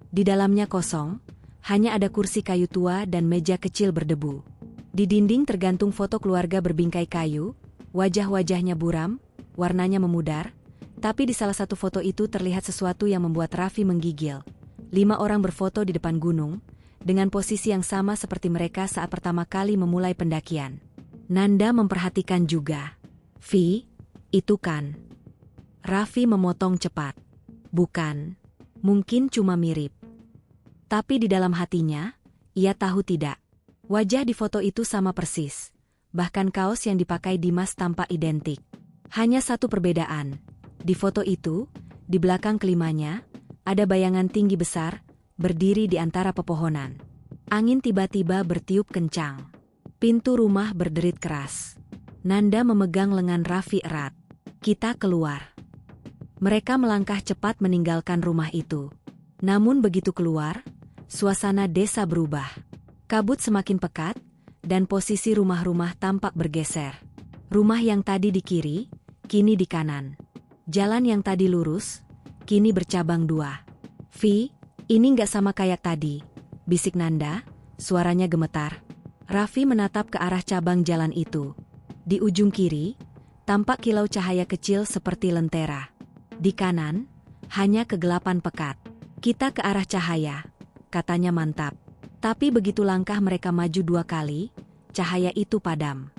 Di dalamnya kosong, hanya ada kursi kayu tua dan meja kecil berdebu. Di dinding tergantung foto keluarga berbingkai kayu, wajah-wajahnya buram, warnanya memudar, tapi di salah satu foto itu terlihat sesuatu yang membuat Raffi menggigil. 5 orang berfoto di depan gunung, dengan posisi yang sama seperti mereka saat pertama kali memulai pendakian. Nanda memperhatikan juga. "Vi, itu kan?" Raffi memotong cepat. "Bukan. Mungkin cuma mirip." Tapi di dalam hatinya, ia tahu tidak. Wajah di foto itu sama persis. Bahkan kaos yang dipakai Dimas tampak identik. Hanya satu perbedaan. Di foto itu, di belakang kelimanya, ada bayangan tinggi besar, berdiri di antara pepohonan. Angin tiba-tiba bertiup kencang. Pintu rumah berderit keras. Nanda memegang lengan Raffi erat. "Kita keluar." Mereka melangkah cepat meninggalkan rumah itu. Namun begitu keluar, suasana desa berubah. Kabut semakin pekat, dan posisi rumah-rumah tampak bergeser. Rumah yang tadi di kiri, kini di kanan. Jalan yang tadi lurus, kini bercabang 2. "Vi, ini nggak sama kayak tadi," bisik Nanda, suaranya gemetar. Raffi menatap ke arah cabang jalan itu. Di ujung kiri, tampak kilau cahaya kecil seperti lentera. Di kanan, hanya kegelapan pekat. "Kita ke arah cahaya," katanya mantap. Tapi begitu langkah mereka maju 2 kali, cahaya itu padam.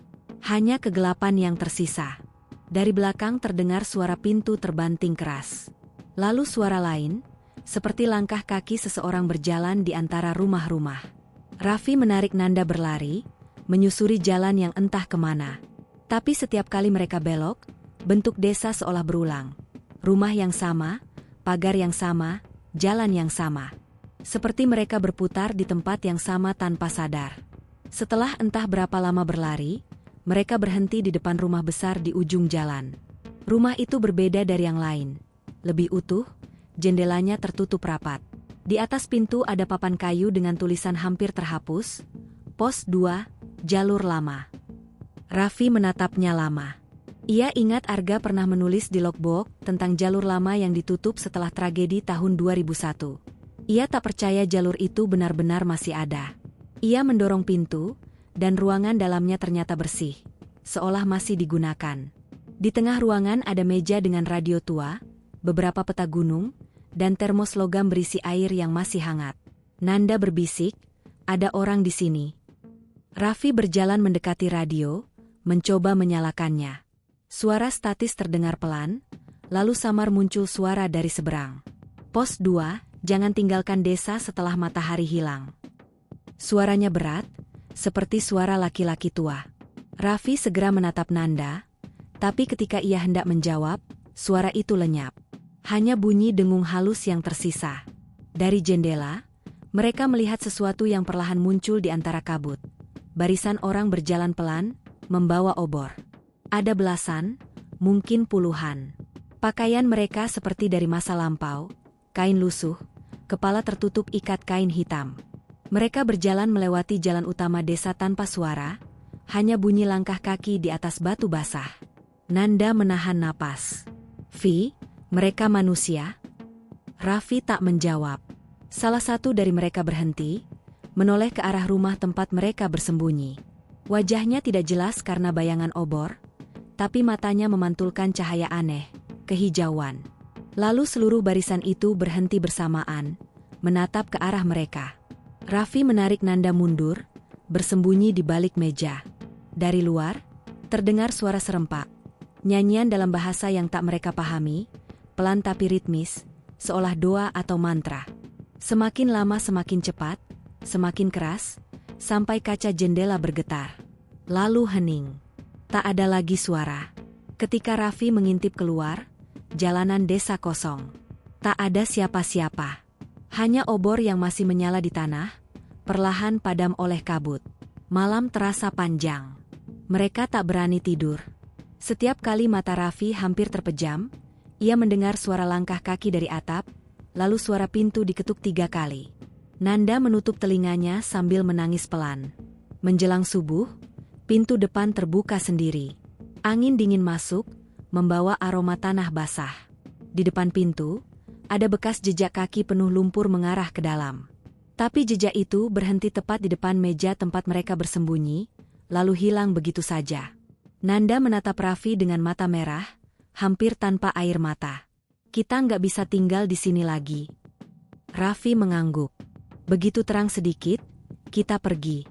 Hanya kegelapan yang tersisa. Dari belakang terdengar suara pintu terbanting keras. Lalu suara lain, seperti langkah kaki seseorang berjalan di antara rumah-rumah. Raffi menarik Nanda berlari, menyusuri jalan yang entah kemana. Tapi setiap kali mereka belok, bentuk desa seolah berulang. Rumah yang sama, pagar yang sama, jalan yang sama. Seperti mereka berputar di tempat yang sama tanpa sadar. Setelah entah berapa lama berlari, mereka berhenti di depan rumah besar di ujung jalan. Rumah itu berbeda dari yang lain. Lebih utuh, jendelanya tertutup rapat. Di atas pintu ada papan kayu dengan tulisan hampir terhapus, Pos 2, Jalur Lama. Raffi menatapnya lama. Ia ingat Arga pernah menulis di logbook tentang jalur lama yang ditutup setelah tragedi tahun 2001. Ia tak percaya jalur itu benar-benar masih ada. Ia mendorong pintu, dan ruangan dalamnya ternyata bersih, seolah masih digunakan. Di tengah ruangan ada meja dengan radio tua, beberapa peta gunung, dan termos logam berisi air yang masih hangat. Nanda berbisik, "Ada orang di sini." Raffi berjalan mendekati radio, mencoba menyalakannya. Suara statis terdengar pelan, lalu samar muncul suara dari seberang. "Pos 2, jangan tinggalkan desa setelah matahari hilang." Suaranya berat, seperti suara laki-laki tua. Raffi segera menatap Nanda, tapi ketika ia hendak menjawab, suara itu lenyap. Hanya bunyi dengung halus yang tersisa. Dari jendela, mereka melihat sesuatu yang perlahan muncul di antara kabut. Barisan orang berjalan pelan, membawa obor. Ada belasan, mungkin puluhan. Pakaian mereka seperti dari masa lampau, kain lusuh, kepala tertutup ikat kain hitam. Mereka berjalan melewati jalan utama desa tanpa suara, hanya bunyi langkah kaki di atas batu basah. Nanda menahan napas. "Vi, mereka manusia?" Raffi tak menjawab. Salah satu dari mereka berhenti, menoleh ke arah rumah tempat mereka bersembunyi. Wajahnya tidak jelas karena bayangan obor, tapi matanya memantulkan cahaya aneh, kehijauan. Lalu seluruh barisan itu berhenti bersamaan, menatap ke arah mereka. Raffi menarik Nanda mundur, bersembunyi di balik meja. Dari luar, terdengar suara serempak. Nyanyian dalam bahasa yang tak mereka pahami, pelan tapi ritmis, seolah doa atau mantra. Semakin lama semakin cepat, semakin keras, sampai kaca jendela bergetar. Lalu hening. Tak ada lagi suara. Ketika Raffi mengintip keluar, jalanan desa kosong. Tak ada siapa-siapa. Hanya obor yang masih menyala di tanah, perlahan padam oleh kabut. Malam terasa panjang. Mereka tak berani tidur. Setiap kali mata Raffi hampir terpejam, ia mendengar suara langkah kaki dari atap, lalu suara pintu diketuk 3 kali. Nanda menutup telinganya sambil menangis pelan. Menjelang subuh, pintu depan terbuka sendiri. Angin dingin masuk, membawa aroma tanah basah. Di depan pintu, ada bekas jejak kaki penuh lumpur mengarah ke dalam. Tapi jejak itu berhenti tepat di depan meja tempat mereka bersembunyi, lalu hilang begitu saja. Nanda menatap Raffi dengan mata merah, hampir tanpa air mata. "Kita nggak bisa tinggal di sini lagi." Raffi mengangguk. "Begitu terang sedikit, kita pergi."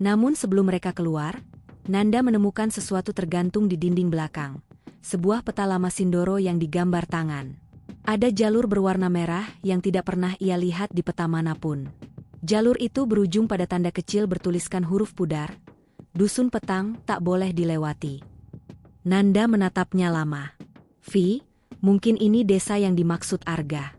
Namun sebelum mereka keluar, Nanda menemukan sesuatu tergantung di dinding belakang. Sebuah peta lama Sindoro yang digambar tangan. Ada jalur berwarna merah yang tidak pernah ia lihat di peta manapun. Jalur itu berujung pada tanda kecil bertuliskan huruf pudar, "Dusun Petang tak boleh dilewati." Nanda menatapnya lama. "Vi, mungkin ini desa yang dimaksud Arga."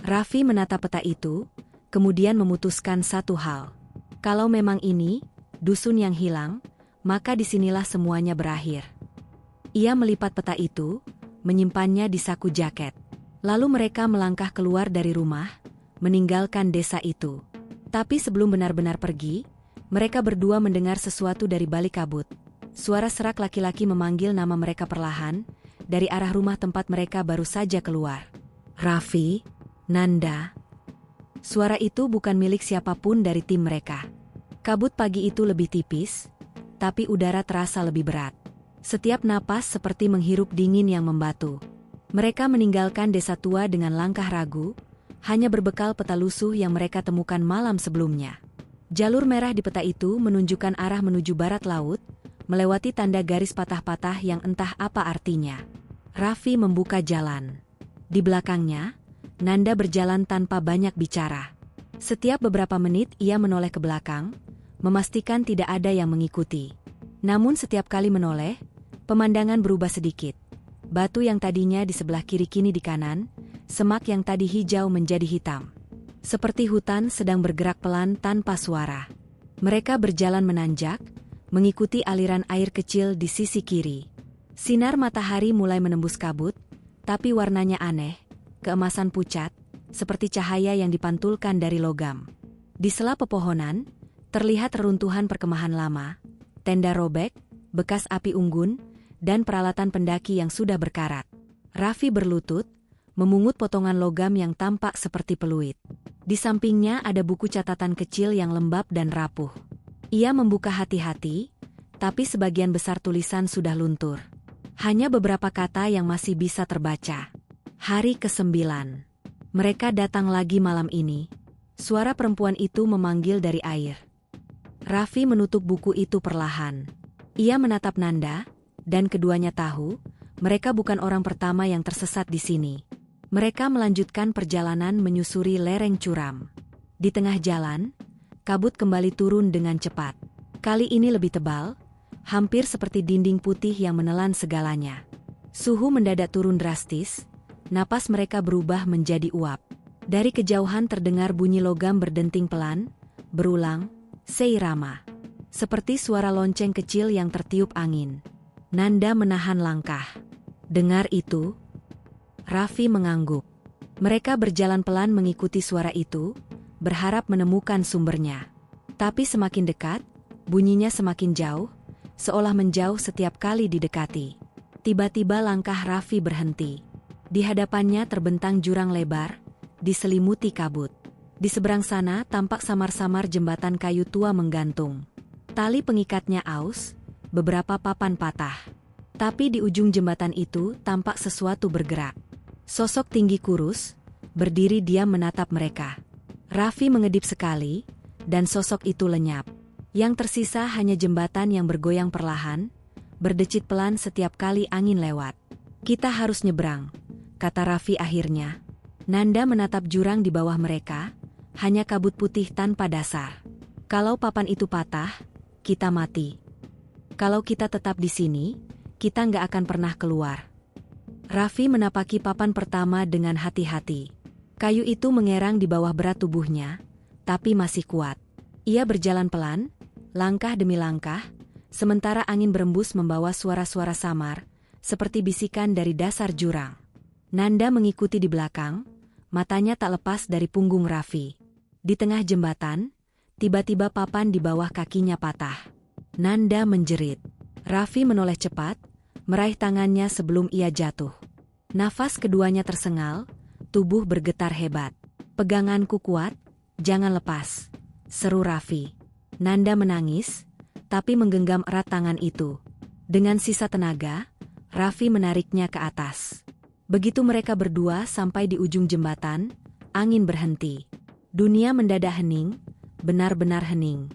Raffi menatap peta itu, kemudian memutuskan satu hal. Kalau memang ini, dusun yang hilang, maka disinilah semuanya berakhir. Ia melipat peta itu, menyimpannya di saku jaket. Lalu mereka melangkah keluar dari rumah, meninggalkan desa itu. Tapi sebelum benar-benar pergi, mereka berdua mendengar sesuatu dari balik kabut. Suara serak laki-laki memanggil nama mereka perlahan, dari arah rumah tempat mereka baru saja keluar. "Raffi, Nanda." Suara itu bukan milik siapapun dari tim mereka. Kabut pagi itu lebih tipis, tapi udara terasa lebih berat. Setiap napas seperti menghirup dingin yang membatu. Mereka meninggalkan desa tua dengan langkah ragu, hanya berbekal peta lusuh yang mereka temukan malam sebelumnya. Jalur merah di peta itu menunjukkan arah menuju barat laut, melewati tanda garis patah-patah yang entah apa artinya. Raffi membuka jalan. Di belakangnya, Nanda berjalan tanpa banyak bicara. Setiap beberapa menit ia menoleh ke belakang, memastikan tidak ada yang mengikuti. Namun setiap kali menoleh, pemandangan berubah sedikit. Batu yang tadinya di sebelah kiri kini di kanan, semak yang tadi hijau menjadi hitam. Seperti hutan sedang bergerak pelan tanpa suara. Mereka berjalan menanjak, mengikuti aliran air kecil di sisi kiri. Sinar matahari mulai menembus kabut, tapi warnanya aneh, keemasan pucat, seperti cahaya yang dipantulkan dari logam. Di sela pepohonan, terlihat reruntuhan perkemahan lama, tenda robek, bekas api unggun, dan peralatan pendaki yang sudah berkarat. Raffi berlutut, memungut potongan logam yang tampak seperti peluit. Di sampingnya ada buku catatan kecil yang lembab dan rapuh. Ia membuka hati-hati, tapi sebagian besar tulisan sudah luntur. Hanya beberapa kata yang masih bisa terbaca. Hari ke-9. Mereka datang lagi malam ini. Suara perempuan itu memanggil dari air. Raffi menutup buku itu perlahan. Ia menatap Nanda, dan keduanya tahu, mereka bukan orang pertama yang tersesat di sini. Mereka melanjutkan perjalanan menyusuri lereng curam. Di tengah jalan, kabut kembali turun dengan cepat. Kali ini lebih tebal, hampir seperti dinding putih yang menelan segalanya. Suhu mendadak turun drastis, napas mereka berubah menjadi uap. Dari kejauhan terdengar bunyi logam berdenting pelan, berulang, seirama. Seperti suara lonceng kecil yang tertiup angin. Nanda menahan langkah. Dengar itu? Raffi mengangguk. Mereka berjalan pelan mengikuti suara itu, berharap menemukan sumbernya. Tapi semakin dekat, bunyinya semakin jauh, seolah menjauh setiap kali didekati. Tiba-tiba langkah Raffi berhenti. Di hadapannya terbentang jurang lebar, diselimuti kabut. Di seberang sana tampak samar-samar jembatan kayu tua menggantung. Tali pengikatnya aus, beberapa papan patah. Tapi di ujung jembatan itu tampak sesuatu bergerak. Sosok tinggi kurus, berdiri diam menatap mereka. Raffi mengedip sekali, dan sosok itu lenyap. Yang tersisa hanya jembatan yang bergoyang perlahan, berdecit pelan setiap kali angin lewat. Kita harus nyebrang, kata Raffi akhirnya. Nanda menatap jurang di bawah mereka, hanya kabut putih tanpa dasar. Kalau papan itu patah, kita mati. Kalau kita tetap di sini, kita nggak akan pernah keluar. Raffi menapaki papan pertama dengan hati-hati. Kayu itu mengerang di bawah berat tubuhnya, tapi masih kuat. Ia berjalan pelan, langkah demi langkah, sementara angin berembus membawa suara-suara samar, seperti bisikan dari dasar jurang. Nanda mengikuti di belakang, matanya tak lepas dari punggung Raffi. Di tengah jembatan, tiba-tiba papan di bawah kakinya patah. Nanda menjerit. Raffi menoleh cepat, meraih tangannya sebelum ia jatuh. Nafas keduanya tersengal, tubuh bergetar hebat. Peganganku kuat, jangan lepas, seru Raffi. Nanda menangis, tapi menggenggam erat tangan itu. Dengan sisa tenaga, Raffi menariknya ke atas. Begitu mereka berdua sampai di ujung jembatan, angin berhenti. Dunia mendadak hening, benar-benar hening.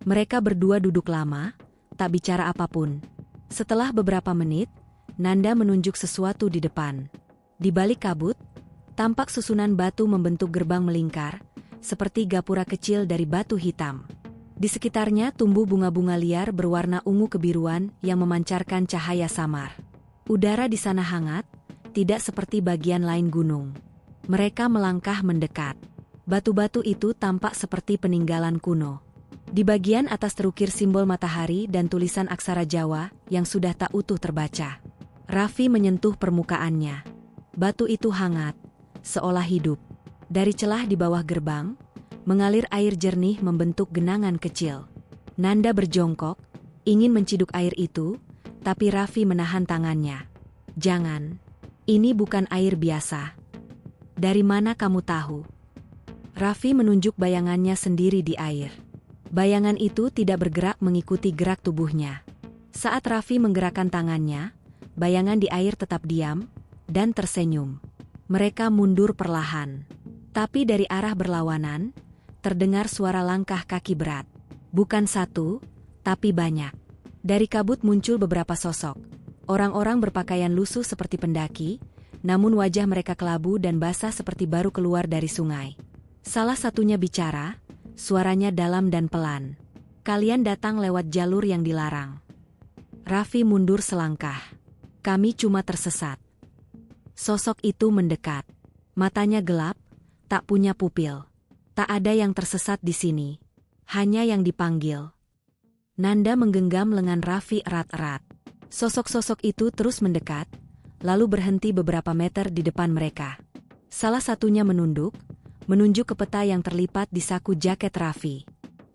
Mereka berdua duduk lama, tak bicara apapun. Setelah beberapa menit, Nanda menunjuk sesuatu di depan. Di balik kabut, tampak susunan batu membentuk gerbang melingkar, seperti gapura kecil dari batu hitam. Di sekitarnya tumbuh bunga-bunga liar berwarna ungu kebiruan yang memancarkan cahaya samar. Udara di sana hangat, tidak seperti bagian lain gunung. Mereka melangkah mendekat. Batu-batu itu tampak seperti peninggalan kuno. Di bagian atas terukir simbol matahari dan tulisan aksara Jawa yang sudah tak utuh terbaca. Raffi menyentuh permukaannya. Batu itu hangat, seolah hidup. Dari celah di bawah gerbang, mengalir air jernih membentuk genangan kecil. Nanda berjongkok, ingin menciduk air itu, tapi Raffi menahan tangannya. Jangan, ini bukan air biasa. Dari mana kamu tahu? Raffi menunjuk bayangannya sendiri di air. Bayangan itu tidak bergerak mengikuti gerak tubuhnya. Saat Raffi menggerakkan tangannya, bayangan di air tetap diam dan tersenyum. Mereka mundur perlahan. Tapi dari arah berlawanan, terdengar suara langkah kaki berat. Bukan satu, tapi banyak. Dari kabut muncul beberapa sosok. Orang-orang berpakaian lusuh seperti pendaki, namun wajah mereka kelabu dan basah seperti baru keluar dari sungai. Salah satunya bicara, suaranya dalam dan pelan. Kalian datang lewat jalur yang dilarang. Raffi mundur selangkah. Kami cuma tersesat. Sosok itu mendekat. Matanya gelap, tak punya pupil. Tak ada yang tersesat di sini. Hanya yang dipanggil. Nanda menggenggam lengan Raffi erat-erat. Sosok-sosok itu terus mendekat, lalu berhenti beberapa meter di depan mereka. Salah satunya menunduk, menunjuk ke peta yang terlipat di saku jaket Raffi.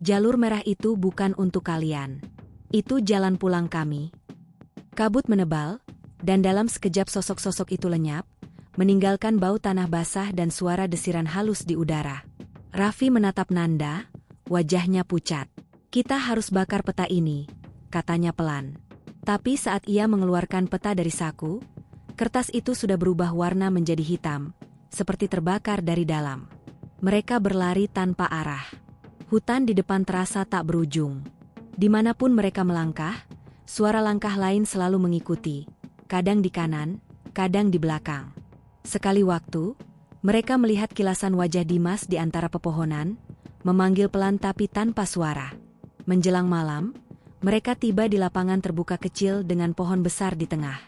Jalur merah itu bukan untuk kalian. Itu jalan pulang kami. Kabut menebal, dan dalam sekejap sosok-sosok itu lenyap, meninggalkan bau tanah basah dan suara desiran halus di udara. Raffi menatap Nanda, wajahnya pucat. Kita harus bakar peta ini, katanya pelan. Tapi saat ia mengeluarkan peta dari saku, kertas itu sudah berubah warna menjadi hitam, seperti terbakar dari dalam. Mereka berlari tanpa arah. Hutan di depan terasa tak berujung. Dimanapun mereka melangkah, suara langkah lain selalu mengikuti, kadang di kanan, kadang di belakang. Sekali waktu, mereka melihat kilasan wajah Dimas di antara pepohonan, memanggil pelan tapi tanpa suara. Menjelang malam, mereka tiba di lapangan terbuka kecil dengan pohon besar di tengah.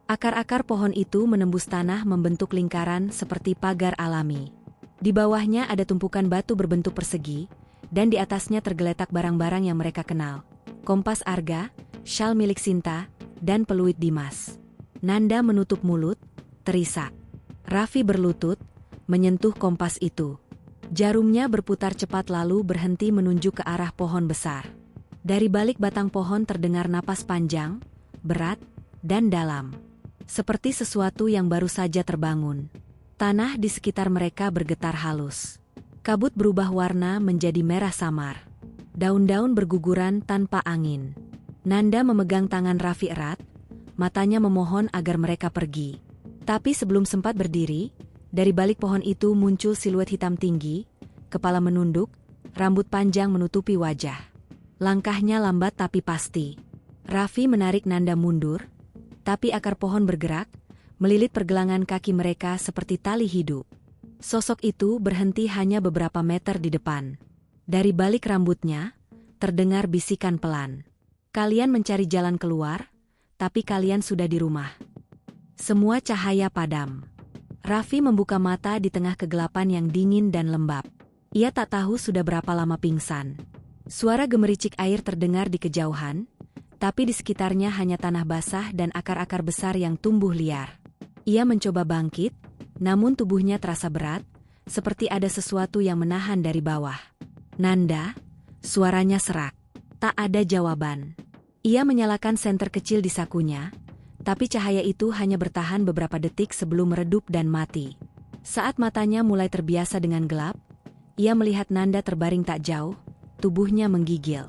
Akar-akar pohon itu menembus tanah membentuk lingkaran seperti pagar alami. Di bawahnya ada tumpukan batu berbentuk persegi, dan di atasnya tergeletak barang-barang yang mereka kenal. Kompas Arga, syal milik Sinta, dan peluit Dimas. Nanda menutup mulut, terisak. Raffi berlutut, menyentuh kompas itu. Jarumnya berputar cepat lalu berhenti menunjuk ke arah pohon besar. Dari balik batang pohon terdengar napas panjang, berat, dan dalam. Seperti sesuatu yang baru saja terbangun. Tanah di sekitar mereka bergetar halus. Kabut berubah warna menjadi merah samar. Daun-daun berguguran tanpa angin. Nanda memegang tangan Raffi erat, matanya memohon agar mereka pergi. Tapi sebelum sempat berdiri, dari balik pohon itu muncul siluet hitam tinggi, kepala menunduk, rambut panjang menutupi wajah. Langkahnya lambat tapi pasti. Raffi menarik Nanda mundur, tapi akar pohon bergerak, melilit pergelangan kaki mereka seperti tali hidup. Sosok itu berhenti hanya beberapa meter di depan. Dari balik rambutnya, terdengar bisikan pelan. Kalian mencari jalan keluar, tapi kalian sudah di rumah. Semua cahaya padam. Raffi membuka mata di tengah kegelapan yang dingin dan lembab. Ia tak tahu sudah berapa lama pingsan. Suara gemericik air terdengar di kejauhan, tapi di sekitarnya hanya tanah basah dan akar-akar besar yang tumbuh liar. Ia mencoba bangkit, namun tubuhnya terasa berat, seperti ada sesuatu yang menahan dari bawah. Nanda, suaranya serak. Tak ada jawaban. Ia menyalakan senter kecil di sakunya, tapi cahaya itu hanya bertahan beberapa detik sebelum meredup dan mati. Saat matanya mulai terbiasa dengan gelap, ia melihat Nanda terbaring tak jauh, tubuhnya menggigil.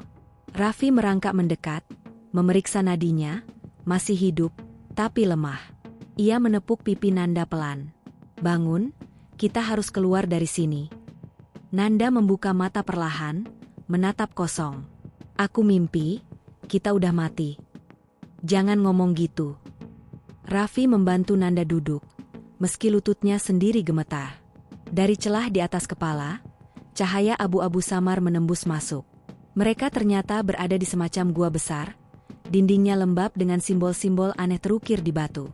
Raffi merangkak mendekat, memeriksa nadinya, masih hidup, tapi lemah. Ia menepuk pipi Nanda pelan. Bangun, kita harus keluar dari sini. Nanda membuka mata perlahan, menatap kosong. Aku mimpi, kita udah mati. Jangan ngomong gitu. Raffi membantu Nanda duduk, meski lututnya sendiri gemetar. Dari celah di atas kepala, cahaya abu-abu samar menembus masuk. Mereka ternyata berada di semacam gua besar, dindingnya lembab dengan simbol-simbol aneh terukir di batu.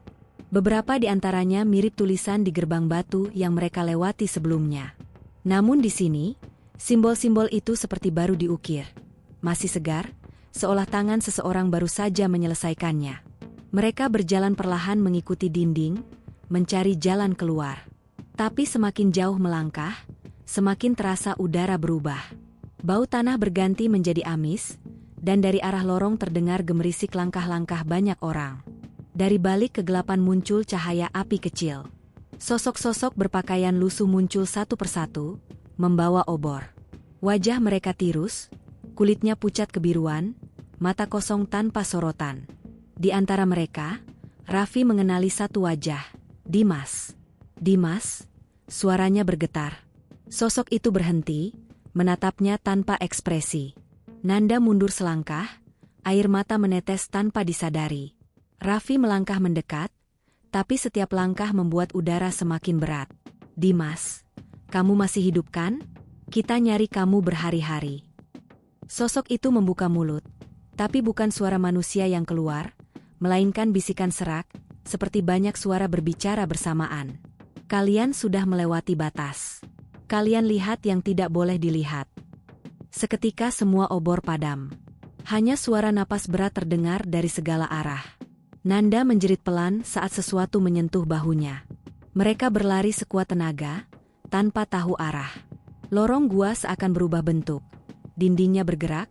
Beberapa di antaranya mirip tulisan di gerbang batu yang mereka lewati sebelumnya. Namun di sini, simbol-simbol itu seperti baru diukir. Masih segar, seolah tangan seseorang baru saja menyelesaikannya. Mereka berjalan perlahan mengikuti dinding, mencari jalan keluar. Tapi semakin jauh melangkah, semakin terasa udara berubah. Bau tanah berganti menjadi amis, dan dari arah lorong terdengar gemerisik langkah-langkah banyak orang. Dari balik kegelapan muncul cahaya api kecil. Sosok-sosok berpakaian lusuh muncul satu persatu, membawa obor. Wajah mereka tirus, kulitnya pucat kebiruan, mata kosong tanpa sorotan. Di antara mereka, Raffi mengenali satu wajah, Dimas. Dimas, suaranya bergetar. Sosok itu berhenti, menatapnya tanpa ekspresi. Nanda mundur selangkah, air mata menetes tanpa disadari. Raffi melangkah mendekat, tapi setiap langkah membuat udara semakin berat. "Dimas, kamu masih hidup kan? Kita nyari kamu berhari-hari." Sosok itu membuka mulut, tapi bukan suara manusia yang keluar, melainkan bisikan serak, seperti banyak suara berbicara bersamaan. "Kalian sudah melewati batas. Kalian lihat yang tidak boleh dilihat." Seketika semua obor padam. Hanya suara napas berat terdengar dari segala arah. Nanda menjerit pelan saat sesuatu menyentuh bahunya. Mereka berlari sekuat tenaga, tanpa tahu arah. Lorong gua seakan berubah bentuk. Dindingnya bergerak,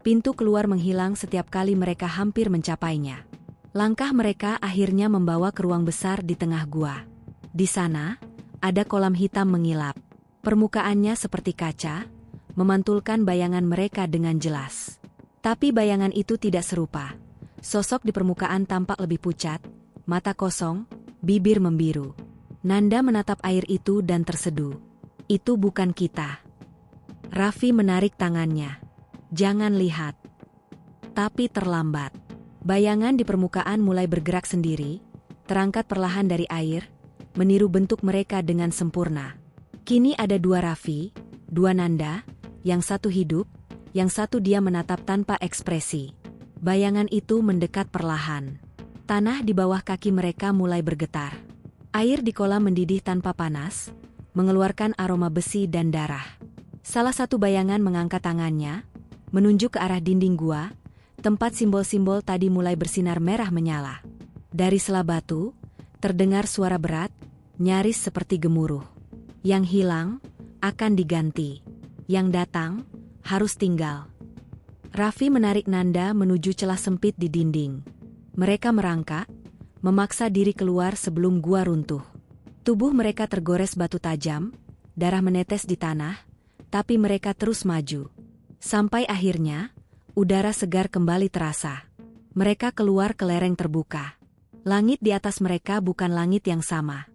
pintu keluar menghilang setiap kali mereka hampir mencapainya. Langkah mereka akhirnya membawa ke ruang besar di tengah gua. Di sana, ada kolam hitam mengilap. Permukaannya seperti kaca, memantulkan bayangan mereka dengan jelas. Tapi bayangan itu tidak serupa. Sosok di permukaan tampak lebih pucat, mata kosong, bibir membiru. Nanda menatap air itu dan terseduh. "Itu bukan kita." Raffi menarik tangannya. "Jangan lihat." Tapi terlambat. Bayangan di permukaan mulai bergerak sendiri, terangkat perlahan dari air, meniru bentuk mereka dengan sempurna. Kini ada dua Raffi, dua Nanda, yang satu hidup, yang satu diam menatap tanpa ekspresi. Bayangan itu mendekat perlahan. Tanah di bawah kaki mereka mulai bergetar. Air di kolam mendidih tanpa panas, mengeluarkan aroma besi dan darah. Salah satu bayangan mengangkat tangannya, menunjuk ke arah dinding gua, tempat simbol-simbol tadi mulai bersinar merah menyala. Dari sela batu, terdengar suara berat, nyaris seperti gemuruh. "Yang hilang, akan diganti. Yang datang, harus tinggal." Raffi menarik Nanda menuju celah sempit di dinding. Mereka merangkak, memaksa diri keluar sebelum gua runtuh. Tubuh mereka tergores batu tajam, darah menetes di tanah, tapi mereka terus maju. Sampai akhirnya, udara segar kembali terasa. Mereka keluar ke lereng terbuka. Langit di atas mereka bukan langit yang sama.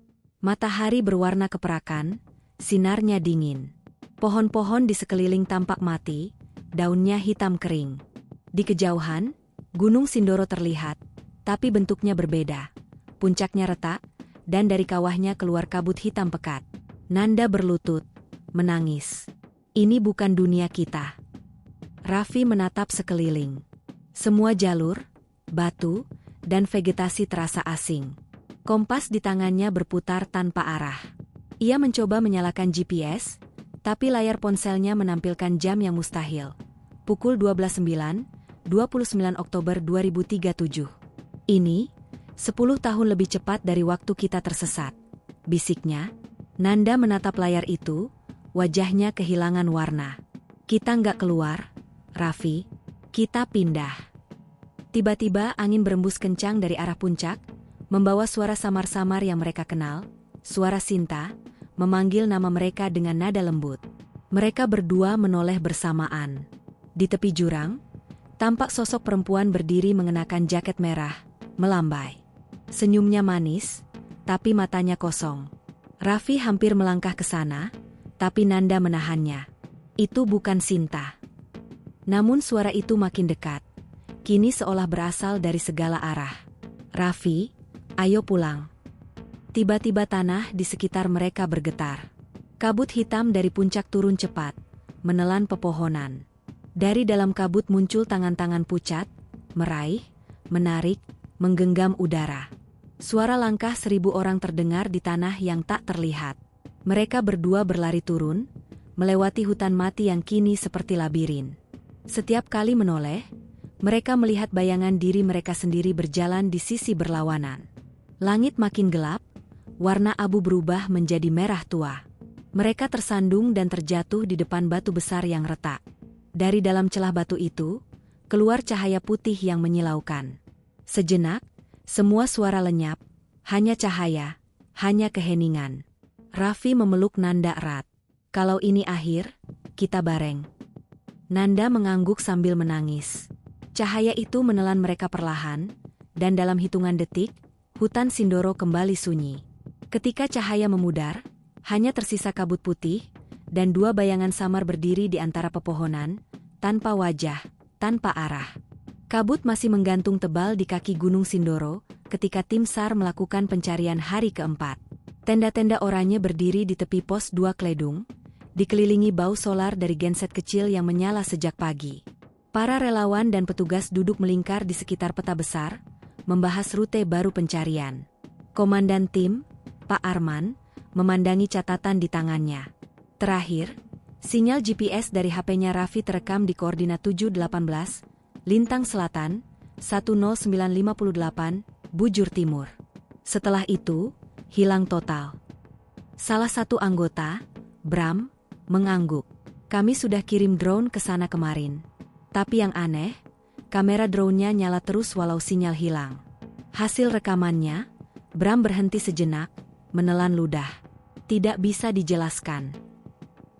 Matahari berwarna keperakan, sinarnya dingin. Pohon-pohon di sekeliling tampak mati, daunnya hitam kering. Di kejauhan, Gunung Sindoro terlihat, tapi bentuknya berbeda. Puncaknya retak, dan dari kawahnya keluar kabut hitam pekat. Nanda berlutut, menangis. "Ini bukan dunia kita." Raffi menatap sekeliling. Semua jalur, batu, dan vegetasi terasa asing. Kompas di tangannya berputar tanpa arah. Ia mencoba menyalakan GPS, tapi layar ponselnya menampilkan jam yang mustahil. Pukul 12.09, 29 Oktober 2037. "Ini, 10 tahun lebih cepat dari waktu kita tersesat," bisiknya. Nanda menatap layar itu, wajahnya kehilangan warna. "Kita nggak keluar, Raffi. Kita pindah." Tiba-tiba angin berembus kencang dari arah puncak, membawa suara samar-samar yang mereka kenal, suara Sinta, memanggil nama mereka dengan nada lembut. Mereka berdua menoleh bersamaan. Di tepi jurang, tampak sosok perempuan berdiri mengenakan jaket merah, melambai. Senyumnya manis, tapi matanya kosong. Raffi hampir melangkah ke sana, tapi Nanda menahannya. Itu bukan Sinta. Namun suara itu makin dekat. Kini seolah berasal dari segala arah. "Raffi, ayo pulang." Tiba-tiba tanah di sekitar mereka bergetar. Kabut hitam dari puncak turun cepat, menelan pepohonan. Dari dalam kabut muncul tangan-tangan pucat, meraih, menarik, menggenggam udara. Suara langkah 1000 orang terdengar di tanah yang tak terlihat. Mereka berdua berlari turun, melewati hutan mati yang kini seperti labirin. Setiap kali menoleh, mereka melihat bayangan diri mereka sendiri berjalan di sisi berlawanan. Langit makin gelap, warna abu berubah menjadi merah tua. Mereka tersandung dan terjatuh di depan batu besar yang retak. Dari dalam celah batu itu, keluar cahaya putih yang menyilaukan. Sejenak, semua suara lenyap, hanya cahaya, hanya keheningan. Raffi memeluk Nanda erat. "Kalau ini akhir, kita bareng." Nanda mengangguk sambil menangis. Cahaya itu menelan mereka perlahan, dan dalam hitungan detik, hutan Sindoro kembali sunyi. Ketika cahaya memudar, hanya tersisa kabut putih, dan dua bayangan samar berdiri di antara pepohonan, tanpa wajah, tanpa arah. Kabut masih menggantung tebal di kaki Gunung Sindoro ketika tim SAR melakukan pencarian hari keempat. Tenda-tenda oranye berdiri di tepi pos 2 Kledung, dikelilingi bau solar dari genset kecil yang menyala sejak pagi. Para relawan dan petugas duduk melingkar di sekitar peta besar, membahas rute baru pencarian. Komandan tim, Pak Arman, memandangi catatan di tangannya. Terakhir, sinyal GPS dari HP-nya Raffi terekam di koordinat 718, Lintang Selatan, 10958, Bujur Timur. Setelah itu, hilang total. Salah satu anggota, Bram, mengangguk. Kami sudah kirim drone ke sana kemarin. Tapi yang aneh, kamera drone-nya nyala terus walau sinyal hilang. Hasil rekamannya, Bram berhenti sejenak, menelan ludah. Tidak bisa dijelaskan.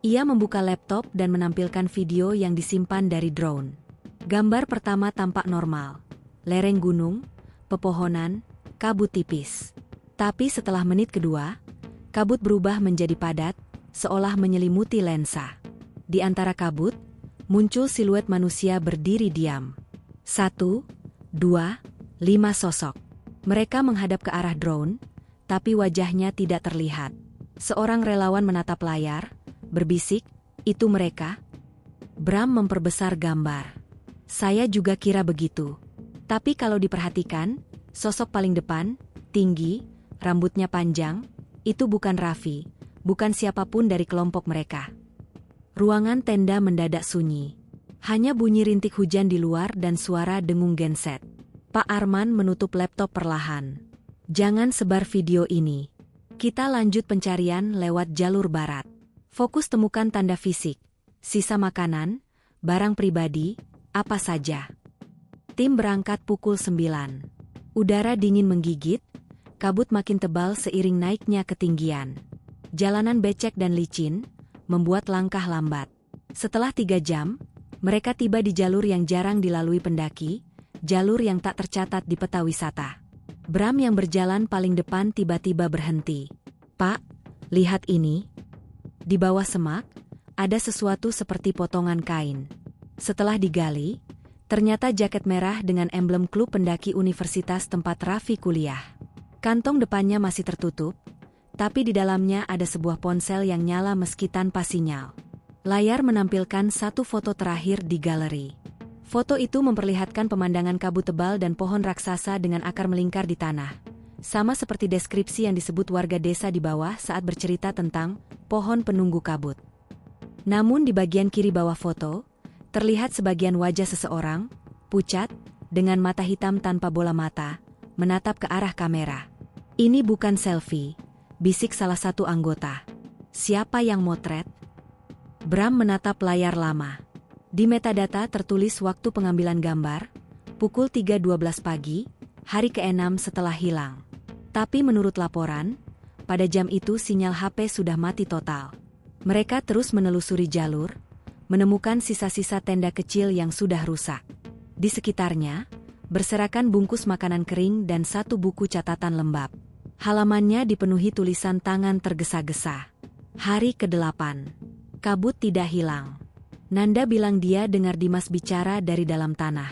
Ia membuka laptop dan menampilkan video yang disimpan dari drone. Gambar pertama tampak normal. Lereng gunung, pepohonan, kabut tipis. Tapi setelah menit kedua, kabut berubah menjadi padat, seolah menyelimuti lensa. Di antara kabut, muncul siluet manusia berdiri diam. 1, 2, 5 sosok. Mereka menghadap ke arah drone, tapi wajahnya tidak terlihat. Seorang relawan menatap layar, berbisik, "Itu mereka?" Bram memperbesar gambar. "Saya juga kira begitu. Tapi kalau diperhatikan, sosok paling depan, tinggi, rambutnya panjang, itu bukan Raffi, bukan siapapun dari kelompok mereka." Ruangan tenda mendadak sunyi. Hanya bunyi rintik hujan di luar dan suara dengung genset. Pak Arman menutup laptop perlahan. "Jangan sebar video ini. Kita lanjut pencarian lewat jalur barat. Fokus temukan tanda fisik, sisa makanan, barang pribadi, apa saja." Tim berangkat pukul 9. Udara dingin menggigit, kabut makin tebal seiring naiknya ketinggian. Jalanan becek dan licin, membuat langkah lambat. Setelah 3 jam, mereka tiba di jalur yang jarang dilalui pendaki, jalur yang tak tercatat di peta wisata. Bram yang berjalan paling depan tiba-tiba berhenti. "Pak, lihat ini." Di bawah semak, ada sesuatu seperti potongan kain. Setelah digali, ternyata jaket merah dengan emblem klub pendaki universitas tempat Raffi kuliah. Kantong depannya masih tertutup, tapi di dalamnya ada sebuah ponsel yang nyala meski tanpa sinyal. Layar menampilkan satu foto terakhir di galeri. Foto itu memperlihatkan pemandangan kabut tebal dan pohon raksasa dengan akar melingkar di tanah. Sama seperti deskripsi yang disebut warga desa di bawah saat bercerita tentang pohon penunggu kabut. Namun di bagian kiri bawah foto, terlihat sebagian wajah seseorang, pucat, dengan mata hitam tanpa bola mata, menatap ke arah kamera. "Ini bukan selfie," bisik salah satu anggota. "Siapa yang motret?" Bram menatap layar lama. Di metadata tertulis waktu pengambilan gambar, pukul 3.12 pagi, hari ke-6 setelah hilang. Tapi menurut laporan, pada jam itu sinyal HP sudah mati total. Mereka terus menelusuri jalur, menemukan sisa-sisa tenda kecil yang sudah rusak. Di sekitarnya, berserakan bungkus makanan kering dan satu buku catatan lembab. Halamannya dipenuhi tulisan tangan tergesa-gesa. Hari ke-8. Kabut tidak hilang. Nanda bilang dia dengar Dimas bicara dari dalam tanah.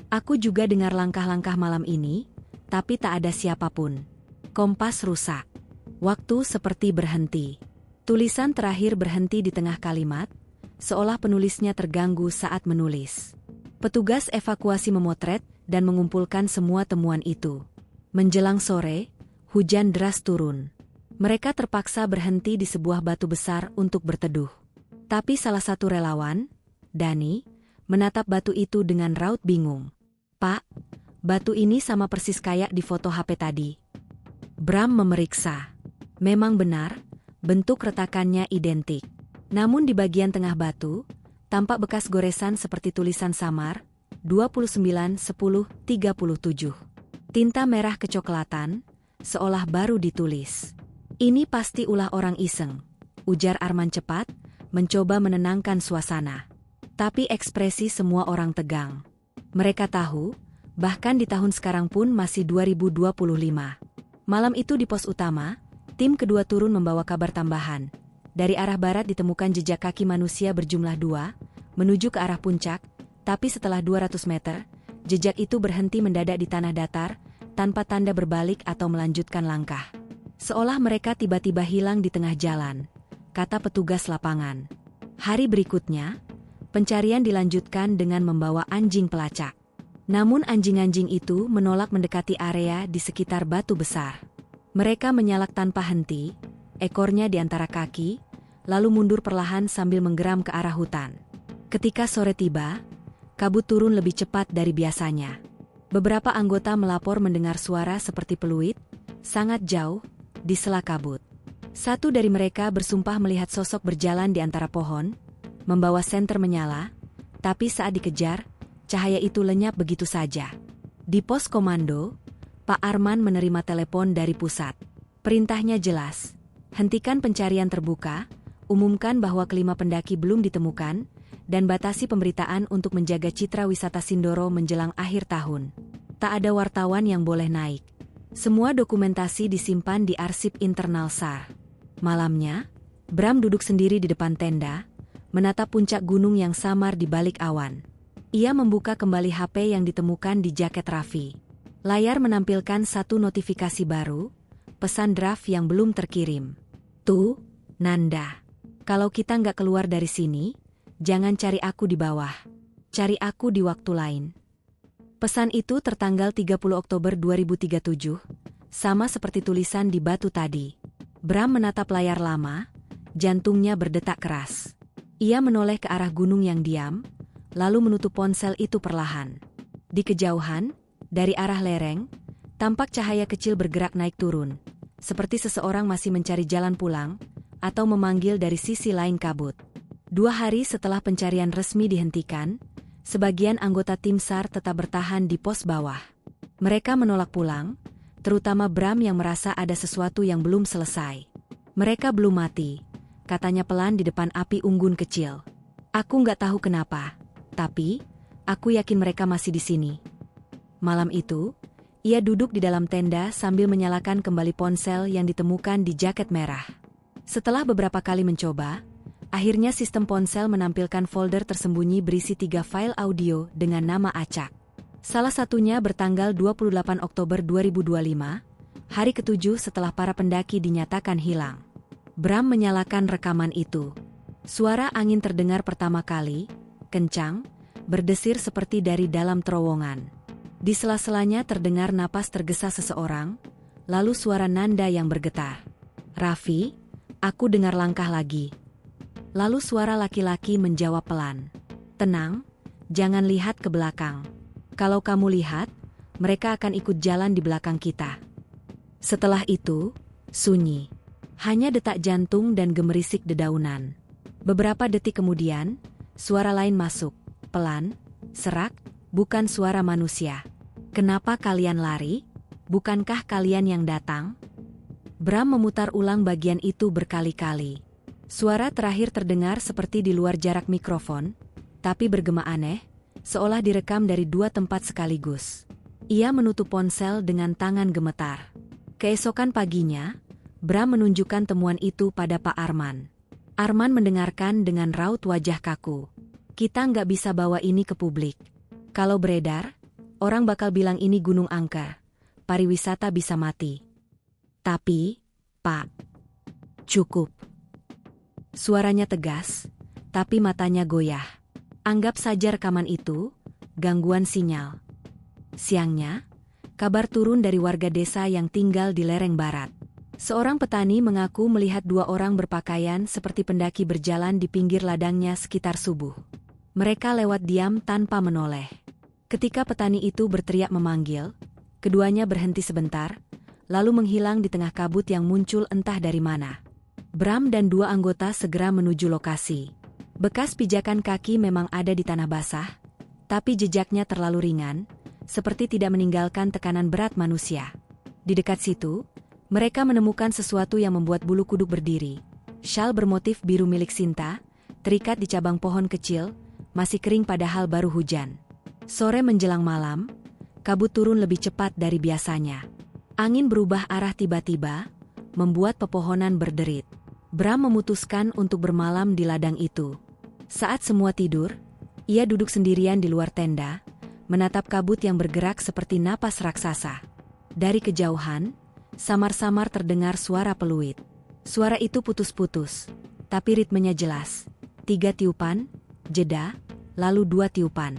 "Aku juga dengar langkah-langkah malam ini, tapi tak ada siapapun." Kompas rusak. Waktu seperti berhenti. Tulisan terakhir berhenti di tengah kalimat, seolah penulisnya terganggu saat menulis. Petugas evakuasi memotret dan mengumpulkan semua temuan itu. Menjelang sore, hujan deras turun. Mereka terpaksa berhenti di sebuah batu besar untuk berteduh. Tapi salah satu relawan, Dani, menatap batu itu dengan raut bingung. "Pak, batu ini sama persis kayak di foto HP tadi." Bram memeriksa. Memang benar, bentuk retakannya identik. Namun di bagian tengah batu, tampak bekas goresan seperti tulisan samar, 29/10/37. Tinta merah kecoklatan, seolah baru ditulis. "Ini pasti ulah orang iseng," ujar Arman cepat, mencoba menenangkan suasana. Tapi ekspresi semua orang tegang. Mereka tahu, bahkan di tahun sekarang pun masih 2025. Malam itu di pos utama, tim kedua turun membawa kabar tambahan. Dari arah barat ditemukan jejak kaki manusia berjumlah 2, menuju ke arah puncak, tapi setelah 200 meter, jejak itu berhenti mendadak di tanah datar, tanpa tanda berbalik atau melanjutkan langkah. Seolah mereka tiba-tiba hilang di tengah jalan, kata petugas lapangan. Hari berikutnya, pencarian dilanjutkan dengan membawa anjing pelacak. Namun anjing-anjing itu menolak mendekati area di sekitar batu besar. Mereka menyalak tanpa henti, ekornya di antara kaki, lalu mundur perlahan sambil menggeram ke arah hutan. Ketika sore tiba, kabut turun lebih cepat dari biasanya. Beberapa anggota melapor mendengar suara seperti peluit, sangat jauh, di sela kabut. Satu dari mereka bersumpah melihat sosok berjalan di antara pohon, membawa senter menyala, tapi saat dikejar, cahaya itu lenyap begitu saja. Di pos komando, Pak Arman menerima telepon dari pusat. Perintahnya jelas, hentikan pencarian terbuka, umumkan bahwa kelima pendaki belum ditemukan, dan batasi pemberitaan untuk menjaga citra wisata Sindoro menjelang akhir tahun. Tak ada wartawan yang boleh naik. Semua dokumentasi disimpan di arsip internal SAR. Malamnya, Bram duduk sendiri di depan tenda, menatap puncak gunung yang samar di balik awan. Ia membuka kembali HP yang ditemukan di jaket Raffi. Layar menampilkan satu notifikasi baru, pesan draft yang belum terkirim. Tuh, Nanda. Kalau kita nggak keluar dari sini, jangan cari aku di bawah. Cari aku di waktu lain. Pesan itu tertanggal 30 Oktober 2037, sama seperti tulisan di batu tadi. Bram menatap layar lama, jantungnya berdetak keras. Ia menoleh ke arah gunung yang diam, lalu menutup ponsel itu perlahan. Di kejauhan, dari arah lereng, tampak cahaya kecil bergerak naik turun, seperti seseorang masih mencari jalan pulang, atau memanggil dari sisi lain kabut. 2 hari setelah pencarian resmi dihentikan, sebagian anggota tim SAR tetap bertahan di pos bawah. Mereka menolak pulang, terutama Bram yang merasa ada sesuatu yang belum selesai. Mereka belum mati, katanya pelan di depan api unggun kecil. Aku nggak tahu kenapa, tapi aku yakin mereka masih di sini. Malam itu, ia duduk di dalam tenda sambil menyalakan kembali ponsel yang ditemukan di jaket merah. Setelah beberapa kali mencoba, akhirnya sistem ponsel menampilkan folder tersembunyi berisi 3 file audio dengan nama acak. Salah satunya bertanggal 28 Oktober 2025, hari ke-7 setelah para pendaki dinyatakan hilang. Bram menyalakan rekaman itu. Suara angin terdengar pertama kali, kencang, berdesir seperti dari dalam terowongan. Di sela-selanya terdengar napas tergesa seseorang, lalu suara Nanda yang bergetar. Raffi, aku dengar langkah lagi. Lalu suara laki-laki menjawab pelan. Tenang, jangan lihat ke belakang. Kalau kamu lihat, mereka akan ikut jalan di belakang kita. Setelah itu, sunyi. Hanya detak jantung dan gemerisik dedaunan. Beberapa detik kemudian, suara lain masuk. Pelan, serak, bukan suara manusia. Kenapa kalian lari? Bukankah kalian yang datang? Bram memutar ulang bagian itu berkali-kali. Suara terakhir terdengar seperti di luar jarak mikrofon, tapi bergema aneh, seolah direkam dari 2 tempat sekaligus. Ia menutup ponsel dengan tangan gemetar. Keesokan paginya, Bram menunjukkan temuan itu pada Pak Arman. Arman mendengarkan dengan raut wajah kaku. Kita nggak bisa bawa ini ke publik. Kalau beredar, orang bakal bilang ini gunung angker. Pariwisata bisa mati. Tapi, Pak, cukup. Suaranya tegas, tapi matanya goyah. Anggap saja rekaman itu gangguan sinyal. Siangnya, kabar turun dari warga desa yang tinggal di lereng barat. Seorang petani mengaku melihat 2 orang berpakaian seperti pendaki berjalan di pinggir ladangnya sekitar subuh. Mereka lewat diam tanpa menoleh. Ketika petani itu berteriak memanggil, keduanya berhenti sebentar, lalu menghilang di tengah kabut yang muncul entah dari mana. Bram dan 2 anggota segera menuju lokasi. Bekas pijakan kaki memang ada di tanah basah, tapi jejaknya terlalu ringan, seperti tidak meninggalkan tekanan berat manusia. Di dekat situ, mereka menemukan sesuatu yang membuat bulu kuduk berdiri. Syal bermotif biru milik Sinta, terikat di cabang pohon kecil, masih kering padahal baru hujan. Sore menjelang malam, kabut turun lebih cepat dari biasanya. Angin berubah arah tiba-tiba, membuat pepohonan berderit. Bram memutuskan untuk bermalam di ladang itu. Saat semua tidur, ia duduk sendirian di luar tenda, menatap kabut yang bergerak seperti napas raksasa. Dari kejauhan, samar-samar terdengar suara peluit. Suara itu putus-putus, tapi ritmenya jelas. 3 tiupan, jeda, lalu 2 tiupan.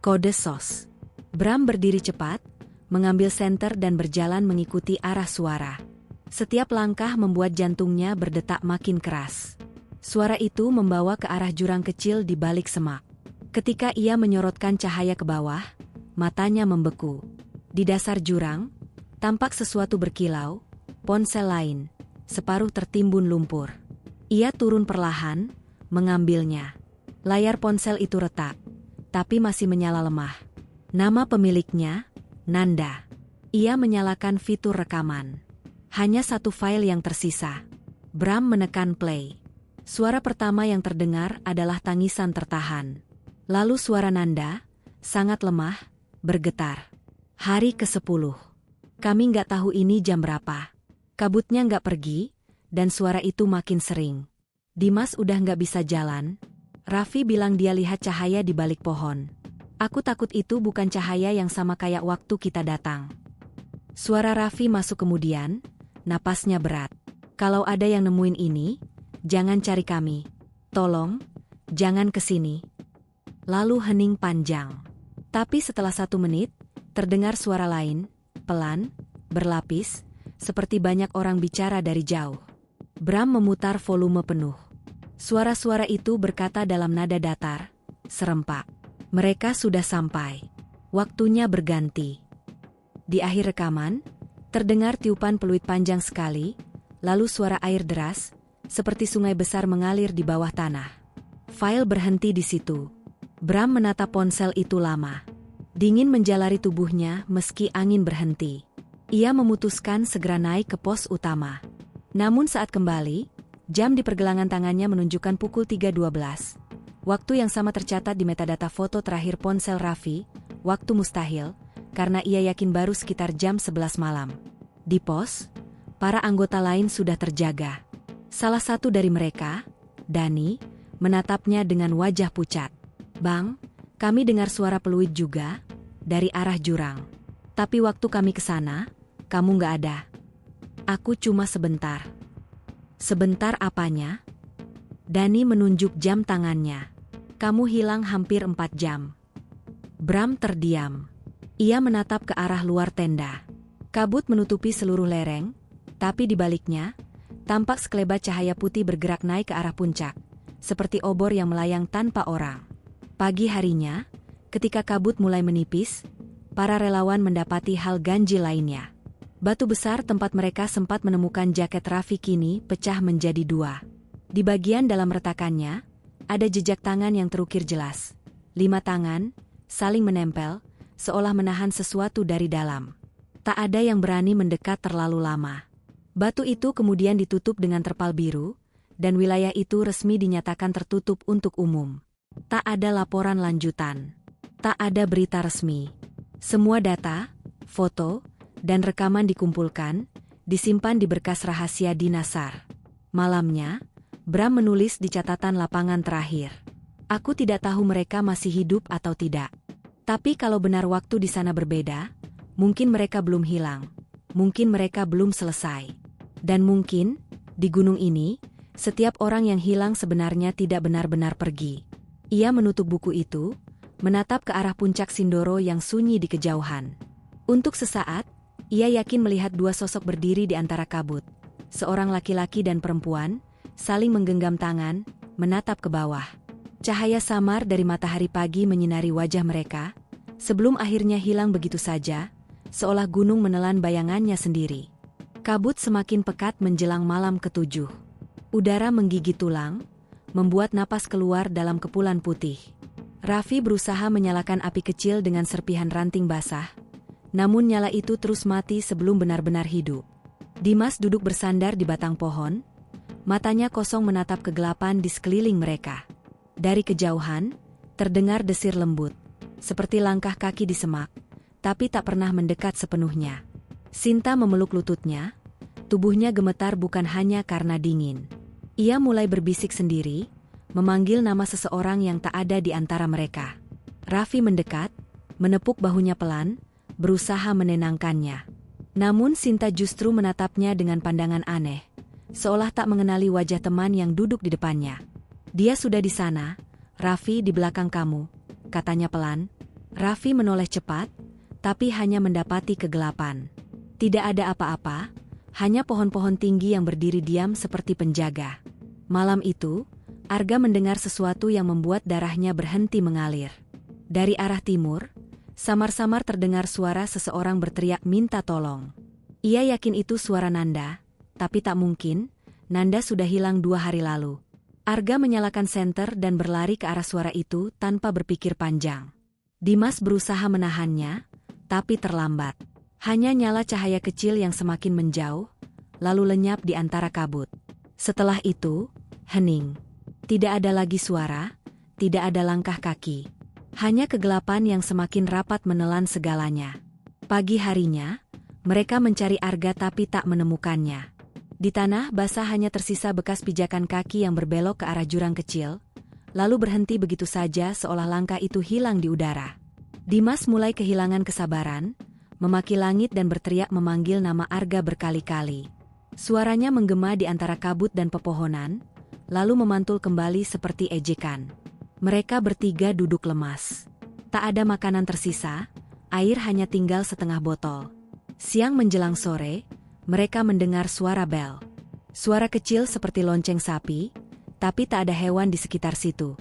Kode SOS. Bram berdiri cepat, mengambil senter dan berjalan mengikuti arah suara. Setiap langkah membuat jantungnya berdetak makin keras. Suara itu membawa ke arah jurang kecil di balik semak. Ketika ia menyorotkan cahaya ke bawah, matanya membeku. Di dasar jurang, tampak sesuatu berkilau, ponsel lain, separuh tertimbun lumpur. Ia turun perlahan, mengambilnya. Layar ponsel itu retak, tapi masih menyala lemah. Nama pemiliknya, Nanda. Ia menyalakan fitur rekaman. Hanya 1 file yang tersisa. Bram menekan play. Suara pertama yang terdengar adalah tangisan tertahan. Lalu suara Nanda, sangat lemah, bergetar. Hari ke-10. Kami nggak tahu ini jam berapa. Kabutnya nggak pergi, dan suara itu makin sering. Dimas udah nggak bisa jalan. Raffi bilang dia lihat cahaya di balik pohon. Aku takut itu bukan cahaya yang sama kayak waktu kita datang. Suara Raffi masuk kemudian, napasnya berat. Kalau ada yang nemuin ini, jangan cari kami. Tolong, jangan kesini. Lalu hening panjang. Tapi setelah 1 menit, terdengar suara lain, pelan, berlapis, seperti banyak orang bicara dari jauh. Bram memutar volume penuh. Suara-suara itu berkata dalam nada datar, serempak. Mereka sudah sampai. Waktunya berganti. Di akhir rekaman, terdengar tiupan peluit panjang sekali, lalu suara air deras, seperti sungai besar mengalir di bawah tanah. File berhenti di situ. Bram menatap ponsel itu lama. Dingin menjalari tubuhnya meski angin berhenti. Ia memutuskan segera naik ke pos utama. Namun saat kembali, jam di pergelangan tangannya menunjukkan pukul 3.12. Waktu yang sama tercatat di metadata foto terakhir ponsel Raffi, waktu mustahil, karena ia yakin baru sekitar jam 11 malam. Di pos, para anggota lain sudah terjaga. Salah satu dari mereka, Dani, menatapnya dengan wajah pucat. Bang, kami dengar suara peluit juga, dari arah jurang. Tapi waktu kami ke sana, kamu nggak ada. Aku cuma sebentar. Sebentar apanya? Dani menunjuk jam tangannya. Kamu hilang hampir 4 jam. Bram terdiam. Ia menatap ke arah luar tenda. Kabut menutupi seluruh lereng, tapi di baliknya, tampak sekelebat cahaya putih bergerak naik ke arah puncak, seperti obor yang melayang tanpa orang. Pagi harinya, ketika kabut mulai menipis, para relawan mendapati hal ganjil lainnya. Batu besar tempat mereka sempat menemukan jaket Raffi kini pecah menjadi 2. Di bagian dalam retakannya, ada jejak tangan yang terukir jelas. 5 tangan, saling menempel, seolah menahan sesuatu dari dalam. Tak ada yang berani mendekat terlalu lama. Batu itu kemudian ditutup dengan terpal biru, dan wilayah itu resmi dinyatakan tertutup untuk umum. Tak ada laporan lanjutan. Tak ada berita resmi. Semua data, foto, dan rekaman dikumpulkan, disimpan di berkas rahasia di Nasar. Malamnya, Bram menulis di catatan lapangan terakhir. Aku tidak tahu mereka masih hidup atau tidak. Tapi kalau benar waktu di sana berbeda, mungkin mereka belum hilang. Mungkin mereka belum selesai. Dan mungkin, di gunung ini, setiap orang yang hilang sebenarnya tidak benar-benar pergi. Ia menutup buku itu, menatap ke arah puncak Sindoro yang sunyi di kejauhan. Untuk sesaat, ia yakin melihat 2 sosok berdiri di antara kabut. Seorang laki-laki dan perempuan, saling menggenggam tangan, menatap ke bawah. Cahaya samar dari matahari pagi menyinari wajah mereka, sebelum akhirnya hilang begitu saja, seolah gunung menelan bayangannya sendiri. Kabut semakin pekat menjelang malam ke-7. Udara menggigit tulang, membuat napas keluar dalam kepulan putih. Raffi berusaha menyalakan api kecil dengan serpihan ranting basah, namun nyala itu terus mati sebelum benar-benar hidup. Dimas duduk bersandar di batang pohon, matanya kosong menatap kegelapan di sekeliling mereka. Dari kejauhan, terdengar desir lembut, seperti langkah kaki di semak, tapi tak pernah mendekat sepenuhnya. Sinta memeluk lututnya, tubuhnya gemetar bukan hanya karena dingin. Ia mulai berbisik sendiri, memanggil nama seseorang yang tak ada di antara mereka. Raffi mendekat, menepuk bahunya pelan, berusaha menenangkannya. Namun Sinta justru menatapnya dengan pandangan aneh, seolah tak mengenali wajah teman yang duduk di depannya. "Dia sudah di sana, Raffi, di belakang kamu," katanya pelan. Raffi menoleh cepat, tapi hanya mendapati kegelapan. Tidak ada apa-apa, hanya pohon-pohon tinggi yang berdiri diam seperti penjaga. Malam itu, Arga mendengar sesuatu yang membuat darahnya berhenti mengalir. Dari arah timur, samar-samar terdengar suara seseorang berteriak minta tolong. Ia yakin itu suara Nanda, tapi tak mungkin, Nanda sudah hilang 2 hari lalu. Arga menyalakan senter dan berlari ke arah suara itu tanpa berpikir panjang. Dimas berusaha menahannya, tapi terlambat. Hanya nyala cahaya kecil yang semakin menjauh, lalu lenyap di antara kabut. Setelah itu, hening. Tidak ada lagi suara, tidak ada langkah kaki. Hanya kegelapan yang semakin rapat menelan segalanya. Pagi harinya, mereka mencari Arga tapi tak menemukannya. Di tanah basah hanya tersisa bekas pijakan kaki yang berbelok ke arah jurang kecil, lalu berhenti begitu saja seolah langkah itu hilang di udara. Dimas mulai kehilangan kesabaran, memaki langit dan berteriak memanggil nama Arga berkali-kali. Suaranya menggema di antara kabut dan pepohonan, lalu memantul kembali seperti ejekan. Mereka bertiga duduk lemas. Tak ada makanan tersisa, air hanya tinggal setengah botol. Siang menjelang sore, mereka mendengar suara bel. Suara kecil seperti lonceng sapi, tapi tak ada hewan di sekitar situ.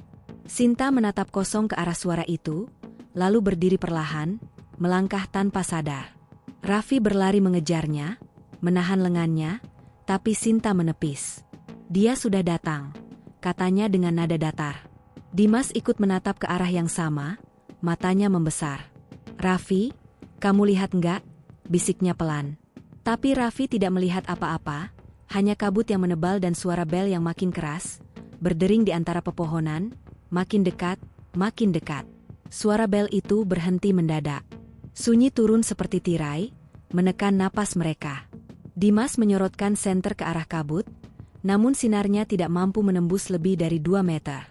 Sinta menatap kosong ke arah suara itu, lalu berdiri perlahan, melangkah tanpa sadar. Raffi berlari mengejarnya, menahan lengannya, tapi Sinta menepis. "Dia sudah datang," katanya dengan nada datar. Dimas ikut menatap ke arah yang sama, matanya membesar. "Raffi, kamu lihat enggak?" bisiknya pelan. Tapi Raffi tidak melihat apa-apa, hanya kabut yang menebal dan suara bel yang makin keras, berdering di antara pepohonan, makin dekat, makin dekat. Suara bel itu berhenti mendadak. Sunyi turun seperti tirai, menekan napas mereka. Dimas menyorotkan senter ke arah kabut, namun sinarnya tidak mampu menembus lebih dari 2 meter.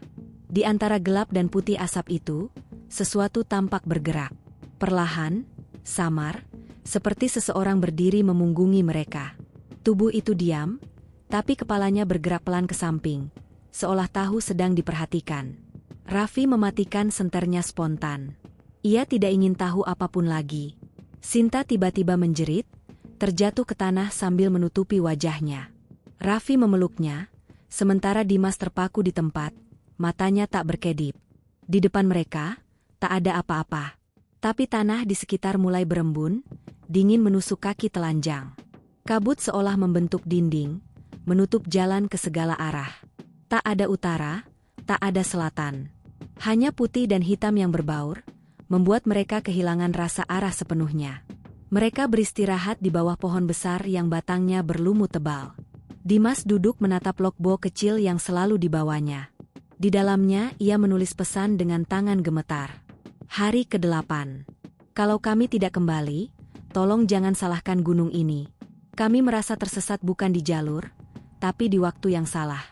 Di antara gelap dan putih asap itu, sesuatu tampak bergerak. Perlahan, samar, seperti seseorang berdiri memunggungi mereka. Tubuh itu diam, tapi kepalanya bergerak pelan ke samping, seolah tahu sedang diperhatikan. Raffi mematikan senternya spontan. Ia tidak ingin tahu apapun lagi. Sinta tiba-tiba menjerit, terjatuh ke tanah sambil menutupi wajahnya. Raffi memeluknya, sementara Dimas terpaku di tempat, matanya tak berkedip. Di depan mereka, tak ada apa-apa. Tapi tanah di sekitar mulai berembun, dingin menusuk kaki telanjang. Kabut seolah membentuk dinding, menutup jalan ke segala arah. Tak ada utara, tak ada selatan. Hanya putih dan hitam yang berbaur, membuat mereka kehilangan rasa arah sepenuhnya. Mereka beristirahat di bawah pohon besar yang batangnya berlumut tebal. Dimas duduk menatap logbook kecil yang selalu dibawanya. Di dalamnya ia menulis pesan dengan tangan gemetar. "Hari ke-8. Kalau kami tidak kembali, tolong jangan salahkan gunung ini. Kami merasa tersesat bukan di jalur, tapi di waktu yang salah."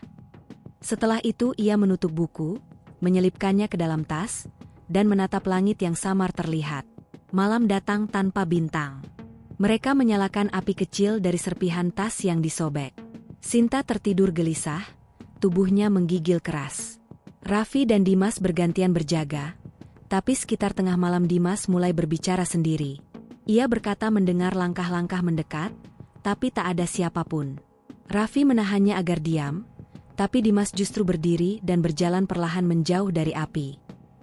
Setelah itu ia menutup buku, menyelipkannya ke dalam tas, dan menatap langit yang samar terlihat. Malam datang tanpa bintang. Mereka menyalakan api kecil dari serpihan tas yang disobek. Sinta tertidur gelisah, tubuhnya menggigil keras. Raffi dan Dimas bergantian berjaga, tapi sekitar tengah malam Dimas mulai berbicara sendiri. Ia berkata mendengar langkah-langkah mendekat, tapi tak ada siapapun. Raffi menahannya agar diam, tapi Dimas justru berdiri dan berjalan perlahan menjauh dari api.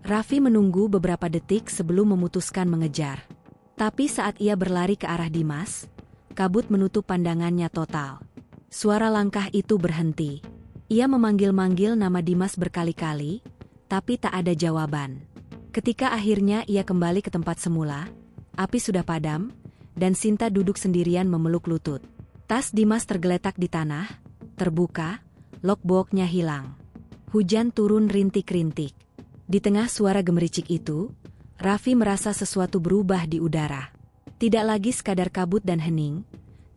Raffi menunggu beberapa detik sebelum memutuskan mengejar. Tapi saat ia berlari ke arah Dimas, kabut menutup pandangannya total. Suara langkah itu berhenti. Ia memanggil-manggil nama Dimas berkali-kali, tapi tak ada jawaban. Ketika akhirnya ia kembali ke tempat semula, api sudah padam, dan Sinta duduk sendirian memeluk lutut. Tas Dimas tergeletak di tanah, terbuka, logbooknya hilang. Hujan turun rintik-rintik. Di tengah suara gemericik itu, Raffi merasa sesuatu berubah di udara. Tidak lagi sekadar kabut dan hening,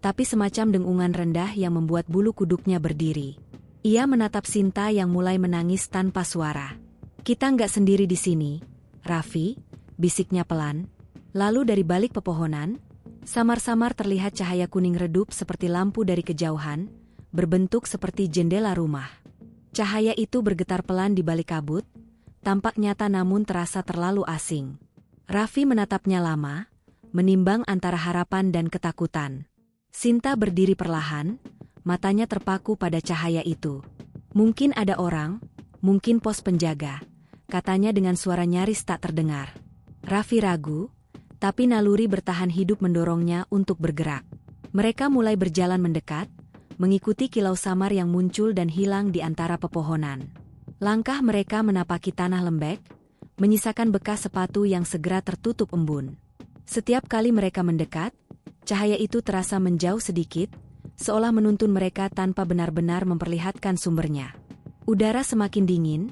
tapi semacam dengungan rendah yang membuat bulu kuduknya berdiri. Ia menatap Sinta yang mulai menangis tanpa suara. Kita nggak sendiri di sini, Raffi, bisiknya pelan. Lalu dari balik pepohonan, samar-samar terlihat cahaya kuning redup seperti lampu dari kejauhan, berbentuk seperti jendela rumah. Cahaya itu bergetar pelan di balik kabut, tampak nyata namun terasa terlalu asing. Raffi menatapnya lama, menimbang antara harapan dan ketakutan. Sinta berdiri perlahan, matanya terpaku pada cahaya itu. Mungkin ada orang, mungkin pos penjaga, katanya dengan suara nyaris tak terdengar. Raffi ragu, tapi naluri bertahan hidup mendorongnya untuk bergerak. Mereka mulai berjalan mendekat, mengikuti kilau samar yang muncul dan hilang di antara pepohonan. Langkah mereka menapaki tanah lembek, menyisakan bekas sepatu yang segera tertutup embun. Setiap kali mereka mendekat, cahaya itu terasa menjauh sedikit, seolah menuntun mereka tanpa benar-benar memperlihatkan sumbernya. Udara semakin dingin,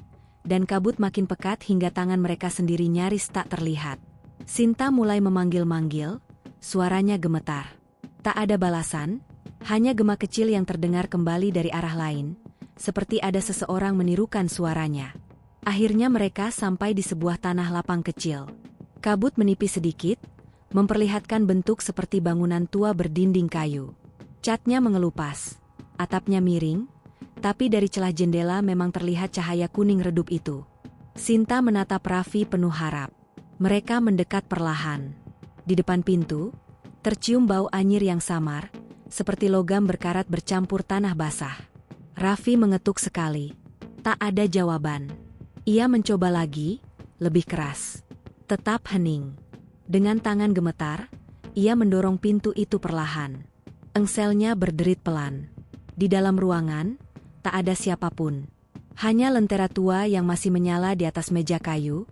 dan kabut makin pekat hingga tangan mereka sendiri nyaris tak terlihat. Sinta mulai memanggil-manggil, suaranya gemetar. Tak ada balasan, hanya gema kecil yang terdengar kembali dari arah lain, seperti ada seseorang menirukan suaranya. Akhirnya mereka sampai di sebuah tanah lapang kecil. Kabut menipis sedikit, memperlihatkan bentuk seperti bangunan tua berdinding kayu. Catnya mengelupas, atapnya miring, tapi dari celah jendela memang terlihat cahaya kuning redup itu. Sinta menatap Raffi penuh harap. Mereka mendekat perlahan. Di depan pintu, tercium bau anyir yang samar, seperti logam berkarat bercampur tanah basah. Raffi mengetuk sekali. Tak ada jawaban. Ia mencoba lagi, lebih keras. Tetap hening. Dengan tangan gemetar, ia mendorong pintu itu perlahan. Engselnya berderit pelan. Di dalam ruangan, tak ada siapapun. Hanya lentera tua yang masih menyala di atas meja kayu,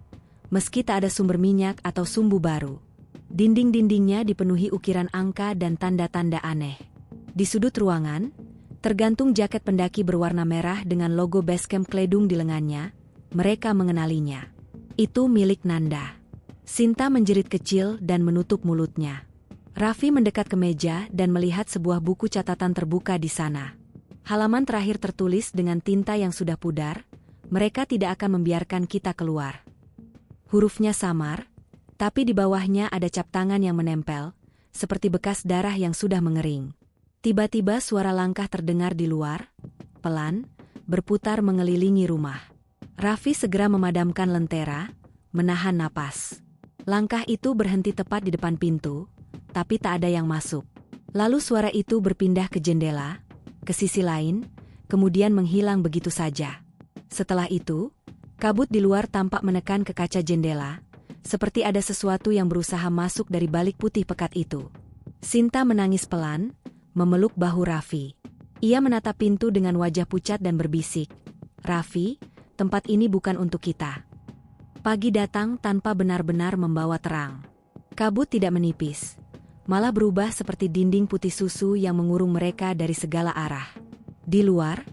meski tak ada sumber minyak atau sumbu baru. Dinding-dindingnya dipenuhi ukiran angka dan tanda-tanda aneh. Di sudut ruangan, tergantung jaket pendaki berwarna merah dengan logo Basecamp Kledung di lengannya. Mereka mengenalinya. Itu milik Nanda. Sinta menjerit kecil dan menutup mulutnya. Raffi mendekat ke meja dan melihat sebuah buku catatan terbuka di sana. Halaman terakhir tertulis dengan tinta yang sudah pudar, mereka tidak akan membiarkan kita keluar. Hurufnya samar, tapi di bawahnya ada cap tangan yang menempel, seperti bekas darah yang sudah mengering. Tiba-tiba suara langkah terdengar di luar, pelan, berputar mengelilingi rumah. Raffi segera memadamkan lentera, menahan napas. Langkah itu berhenti tepat di depan pintu, tapi tak ada yang masuk. Lalu suara itu berpindah ke jendela, ke sisi lain, kemudian menghilang begitu saja. Setelah itu, kabut di luar tampak menekan ke kaca jendela, seperti ada sesuatu yang berusaha masuk dari balik putih pekat itu. Sinta menangis pelan, memeluk bahu Raffi. Ia menatap pintu dengan wajah pucat dan berbisik, "Raffi, tempat ini bukan untuk kita." Pagi datang tanpa benar-benar membawa terang. Kabut tidak menipis, malah berubah seperti dinding putih susu yang mengurung mereka dari segala arah. Di luar,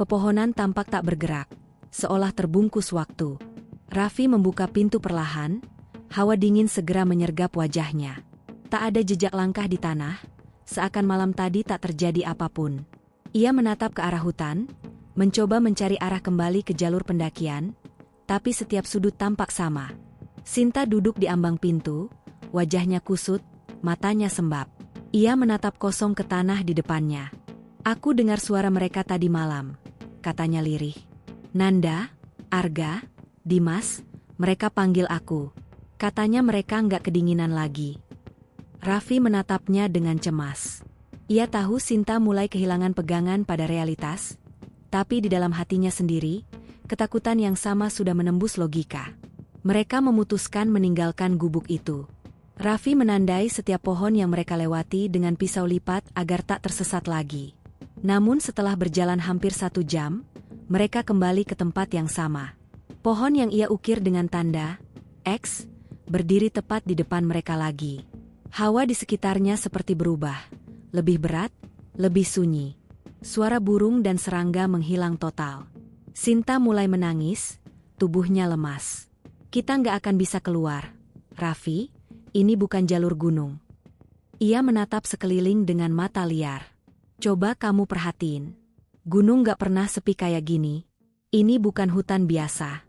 pepohonan tampak tak bergerak, seolah terbungkus waktu. Raffi membuka pintu perlahan, hawa dingin segera menyergap wajahnya. Tak ada jejak langkah di tanah, seakan malam tadi tak terjadi apapun. Ia menatap ke arah hutan, mencoba mencari arah kembali ke jalur pendakian, tapi setiap sudut tampak sama. Sinta duduk di ambang pintu, wajahnya kusut, matanya sembab. Ia menatap kosong ke tanah di depannya. "Aku dengar suara mereka tadi malam," katanya lirih. "Nanda, Arga, Dimas, mereka panggil aku. Katanya mereka nggak kedinginan lagi." Raffi menatapnya dengan cemas. Ia tahu Sinta mulai kehilangan pegangan pada realitas, tapi di dalam hatinya sendiri, ketakutan yang sama sudah menembus logika. Mereka memutuskan meninggalkan gubuk itu. Raffi menandai setiap pohon yang mereka lewati dengan pisau lipat agar tak tersesat lagi. Namun setelah berjalan hampir 1 jam, mereka kembali ke tempat yang sama. Pohon yang ia ukir dengan tanda X berdiri tepat di depan mereka lagi. Hawa di sekitarnya seperti berubah, lebih berat, lebih sunyi. Suara burung dan serangga menghilang total. Sinta mulai menangis, tubuhnya lemas. "Kita nggak akan bisa keluar, Raffi, ini bukan jalur gunung." Ia menatap sekeliling dengan mata liar. "Coba kamu perhatiin. Gunung gak pernah sepi kayak gini. Ini bukan hutan biasa.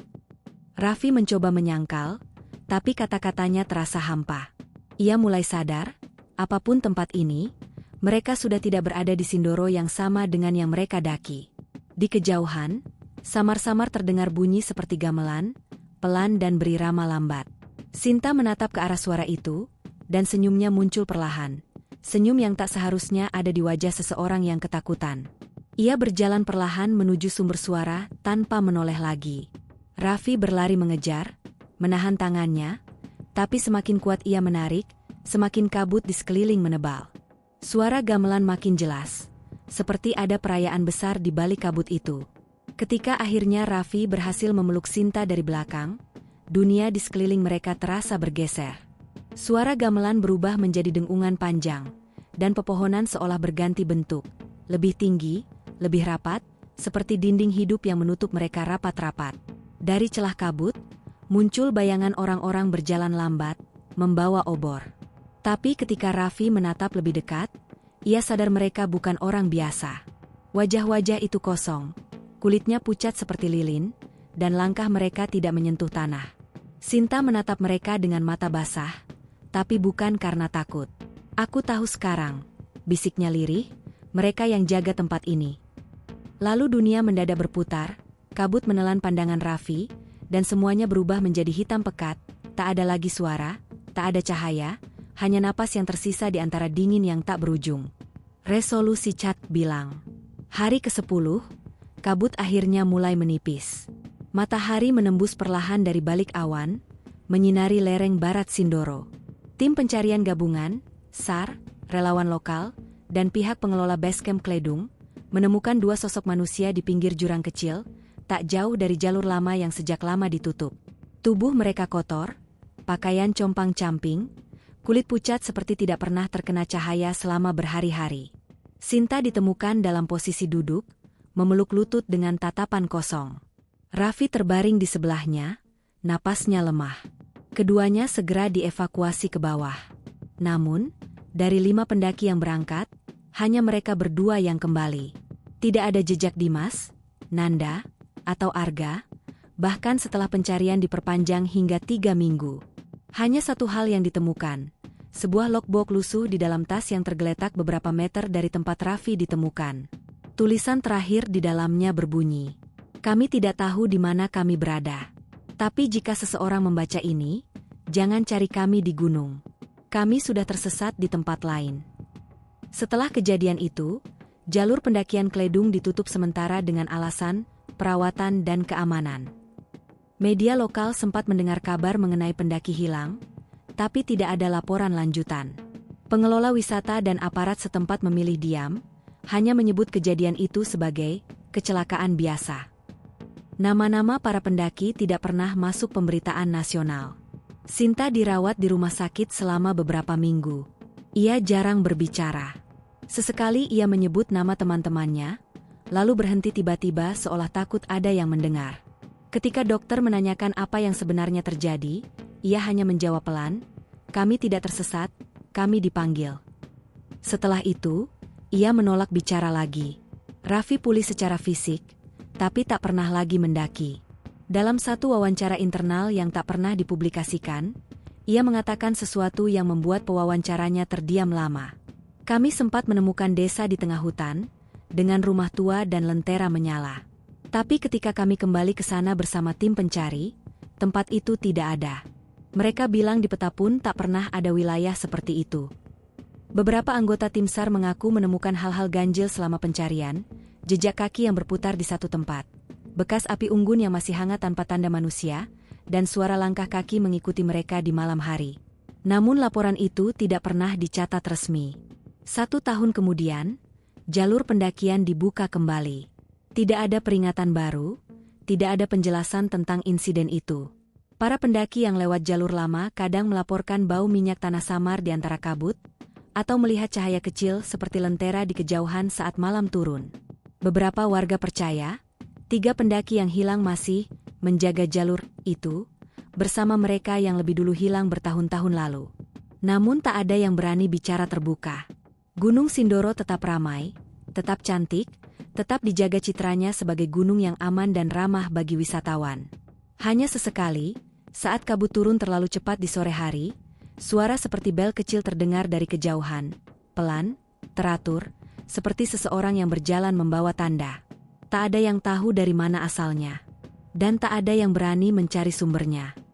Raffi mencoba menyangkal, tapi kata-katanya terasa hampa. Ia mulai sadar, apapun tempat ini, mereka sudah tidak berada di Sindoro yang sama dengan yang mereka daki. Di kejauhan, samar-samar terdengar bunyi seperti gamelan, pelan dan berirama lambat. Sinta menatap ke arah suara itu, dan senyumnya muncul perlahan. Senyum yang tak seharusnya ada di wajah seseorang yang ketakutan. Ia berjalan perlahan menuju sumber suara tanpa menoleh lagi. Raffi berlari mengejar, menahan tangannya, tapi semakin kuat ia menarik, semakin kabut di sekeliling menebal. Suara gamelan makin jelas, seperti ada perayaan besar di balik kabut itu. Ketika akhirnya Raffi berhasil memeluk Sinta dari belakang, dunia di sekeliling mereka terasa bergeser. Suara gamelan berubah menjadi dengungan panjang, dan pepohonan seolah berganti bentuk, lebih tinggi, lebih rapat, seperti dinding hidup yang menutup mereka rapat-rapat. Dari celah kabut, muncul bayangan orang-orang berjalan lambat, membawa obor. Tapi ketika Raffi menatap lebih dekat, ia sadar mereka bukan orang biasa. Wajah-wajah itu kosong, kulitnya pucat seperti lilin, dan langkah mereka tidak menyentuh tanah. Sinta menatap mereka dengan mata basah, tapi bukan karena takut. "Aku tahu sekarang," bisiknya lirih, "mereka yang jaga tempat ini." Lalu dunia mendadak berputar, kabut menelan pandangan Raffi, dan semuanya berubah menjadi hitam pekat, tak ada lagi suara, tak ada cahaya, hanya napas yang tersisa di antara dingin yang tak berujung. Resolusi Cat bilang. Hari ke-10, kabut akhirnya mulai menipis. Matahari menembus perlahan dari balik awan, menyinari lereng barat Sindoro. Tim pencarian gabungan, SAR, relawan lokal, dan pihak pengelola basecamp Kledung, menemukan dua sosok manusia di pinggir jurang kecil, tak jauh dari jalur lama yang sejak lama ditutup. Tubuh mereka kotor, pakaian compang-camping, kulit pucat seperti tidak pernah terkena cahaya selama berhari-hari. Sinta ditemukan dalam posisi duduk, memeluk lutut dengan tatapan kosong. Raffi terbaring di sebelahnya, napasnya lemah. Keduanya segera dievakuasi ke bawah. Namun, dari 5 pendaki yang berangkat, hanya mereka berdua yang kembali. Tidak ada jejak Dimas, Nanda, atau Arga, bahkan setelah pencarian diperpanjang hingga 3 minggu. Hanya satu hal yang ditemukan, sebuah logbook lusuh di dalam tas yang tergeletak beberapa meter dari tempat Raffi ditemukan. Tulisan terakhir di dalamnya berbunyi, "Kami tidak tahu di mana kami berada. Tapi jika seseorang membaca ini, jangan cari kami di gunung. Kami sudah tersesat di tempat lain." Setelah kejadian itu, jalur pendakian Kledung ditutup sementara dengan alasan perawatan dan keamanan. Media lokal sempat mendengar kabar mengenai pendaki hilang, tapi tidak ada laporan lanjutan. Pengelola wisata dan aparat setempat memilih diam, hanya menyebut kejadian itu sebagai kecelakaan biasa. Nama-nama para pendaki tidak pernah masuk pemberitaan nasional. Sinta dirawat di rumah sakit selama beberapa minggu. Ia jarang berbicara. Sesekali ia menyebut nama teman-temannya, lalu berhenti tiba-tiba seolah takut ada yang mendengar. Ketika dokter menanyakan apa yang sebenarnya terjadi, ia hanya menjawab pelan, "Kami tidak tersesat, kami dipanggil." Setelah itu, ia menolak bicara lagi. Raffi pulih secara fisik, tapi tak pernah lagi mendaki. Dalam satu wawancara internal yang tak pernah dipublikasikan, ia mengatakan sesuatu yang membuat pewawancaranya terdiam lama. "Kami sempat menemukan desa di tengah hutan, dengan rumah tua dan lentera menyala. Tapi ketika kami kembali ke sana bersama tim pencari, tempat itu tidak ada. Mereka bilang di peta pun tak pernah ada wilayah seperti itu." Beberapa anggota tim SAR mengaku menemukan hal-hal ganjil selama pencarian, jejak kaki yang berputar di satu tempat, bekas api unggun yang masih hangat tanpa tanda manusia, dan suara langkah kaki mengikuti mereka di malam hari. Namun laporan itu tidak pernah dicatat resmi. 1 tahun kemudian, jalur pendakian dibuka kembali. Tidak ada peringatan baru, tidak ada penjelasan tentang insiden itu. Para pendaki yang lewat jalur lama kadang melaporkan bau minyak tanah samar di antara kabut, atau melihat cahaya kecil seperti lentera di kejauhan saat malam turun. Beberapa warga percaya, 3 pendaki yang hilang masih menjaga jalur itu, bersama mereka yang lebih dulu hilang bertahun-tahun lalu. Namun tak ada yang berani bicara terbuka. Gunung Sindoro tetap ramai, tetap cantik, Tetap dijaga citranya sebagai gunung yang aman dan ramah bagi wisatawan. Hanya sesekali, saat kabut turun terlalu cepat di sore hari, suara seperti bel kecil terdengar dari kejauhan, pelan, teratur, seperti seseorang yang berjalan membawa tanda. Tak ada yang tahu dari mana asalnya, dan tak ada yang berani mencari sumbernya.